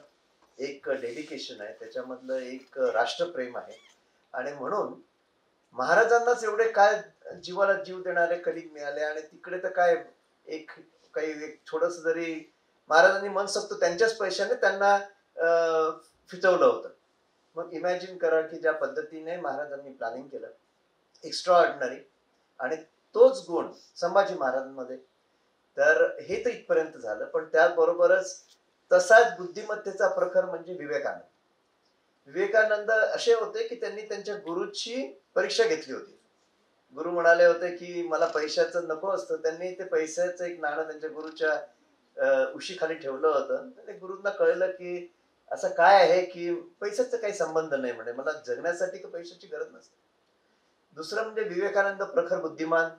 Speaker 5: एक डेडिकेशन आहे, त्याच्यामधलं एक राष्ट्रप्रेम आहे. आणि म्हणून महाराजांनाच एवढे काय जीवाला जीव देणारे कलिग मिळाले. आणि तिकडे तर काय एक थोडस जरी महाराजांनी मनसोक्त त्यांच्याच पैशाने त्यांना फिचवलं होतं. मग इमॅजिन करा की ज्या पद्धतीने महाराजांनी प्लॅनिंग केलं, एक्स्ट्रा ऑर्डिनरी. आणि तोच गुण संभाजी महाराजांमध्ये. तर हे तर इथपर्यंत झालं. पण त्याबरोबरच तसाच बुद्धिमत्तेचा प्रखर म्हणजे विवेकानंद. विवेकानंद असे होते की त्यांनी त्यांच्या गुरुची परीक्षा घेतली होती. गुरु म्हणाले होते की मला पैशाचं नको असतं. त्यांनी ते पैशाचं एक नाणं त्यांच्या गुरुच्या उशीखाली ठेवलं होतं. आणि गुरूंना कळलं की असं काय आहे की पैशाचा काही संबंध नाही, म्हणे मला जगण्यासाठी पैशाची गरज नसते. दुसरं म्हणजे विवेकानंद प्रखर बुद्धिमान,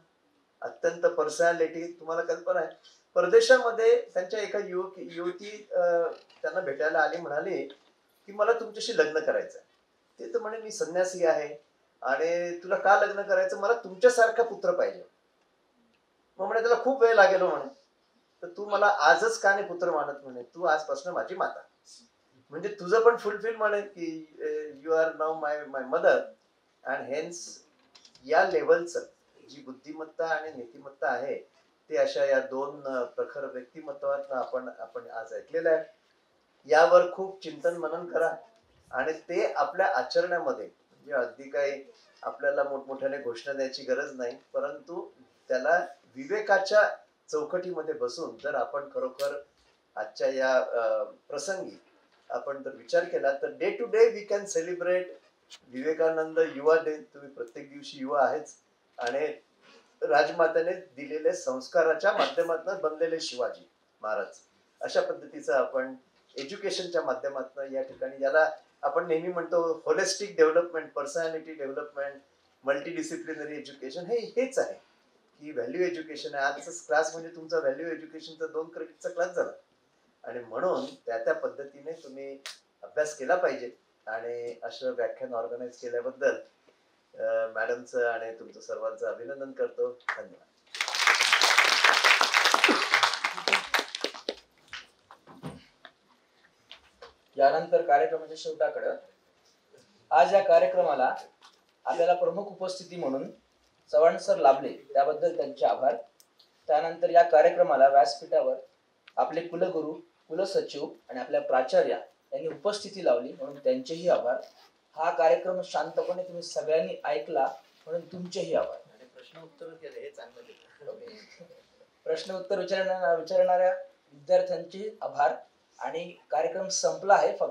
Speaker 5: अत्यंत पर्सनॅलिटी. तुम्हाला कल्पना आहे परदेशामध्ये त्यांच्या एका युवती त्यांना भेटायला आली, म्हणाली की मला तुमच्याशी लग्न करायचं आहे. ते तर म्हणे मी संन्यासी आहे आणि तुला का लग्न करायचं, मला तुमच्यासारखा पुत्र पाहिजे. मग म्हणे त्याला खूप वेळ लागेल म्हणे, तर तू मला आजच का नाही पुत्र मानत, म्हणे तू आजपासून माझी माता. म्हणजे तुझं पण फुलफिल म्हणे की you are now my mother. And hence या लेवलचं जी बुद्धिमत्ता आणि नीतिमत्ता आहे ते अशा या दोन प्रखर व्यक्तिमत्वात आपण आज ऐकलेलं आहे. यावर खूप चिंतन मनन करा आणि ते आपल्या आचरणामध्ये, म्हणजे अगदी काही आपल्याला मोठमोठ्याने घोषणा द्यायची गरज नाही, परंतु त्याला विवेकाच्या चौकटीमध्ये बसून जर आपण खरोखर आजच्या या प्रसंगी आपण जर विचार केला तर day to day we can celebrate Vivekananda युवा डे. तुम्ही प्रत्येक दिवशी युवा आहेच आणि राजमातेने दिलेले संस्काराच्या माध्यमातून बनलेले शिवाजी महाराज, अशा पद्धतीचं आपण एज्युकेशनच्या माध्यमातून या ठिकाणी, ज्याला आपण नेहमी म्हणतो holistic development, personality development, multidisciplinary education, हेच आहे की व्हॅल्यू एज्युकेशन आहे. आजचा क्लास म्हणजे तुमचा व्हॅल्यू एज्युकेशनचा 2 क्रेडिटचा क्लास झाला आणि म्हणून त्या पद्धतीने तुम्ही अभ्यास केला पाहिजे. आणि असं व्याख्यान ऑर्गनाईज केल्याबद्दल मॅडमचं आणि तुमचं सर्वांचं अभिनंदन करतो. धन्यवाद.
Speaker 1: यानंतर कार्यक्रमाच्या शेवटाकडं आज या कार्यक्रमाला आपल्याला प्रमुख उपस्थिती म्हणून चव्हाण सर लाभले, त्याबद्दल त्यांचे आभार. त्यानंतर या कार्यक्रमाला व्यासपीठावर आपले कुलगुरू, कुलसचिव आणि आपल्या प्राचार्या यांनी उपस्थिती लावली म्हणून त्यांचेही आभार. हा कार्यक्रम शांतपणे तुम्ही सगळ्यांनी ऐकला म्हणून तुमचेही आभार.
Speaker 5: आणि प्रश्न उत्तर केले हे चांगलं केलं.
Speaker 1: प्रश्न उत्तर विचारणाऱ्या विद्यार्थ्यांचे आभार. आणि कार्यक्रम संपला आहे. फक्त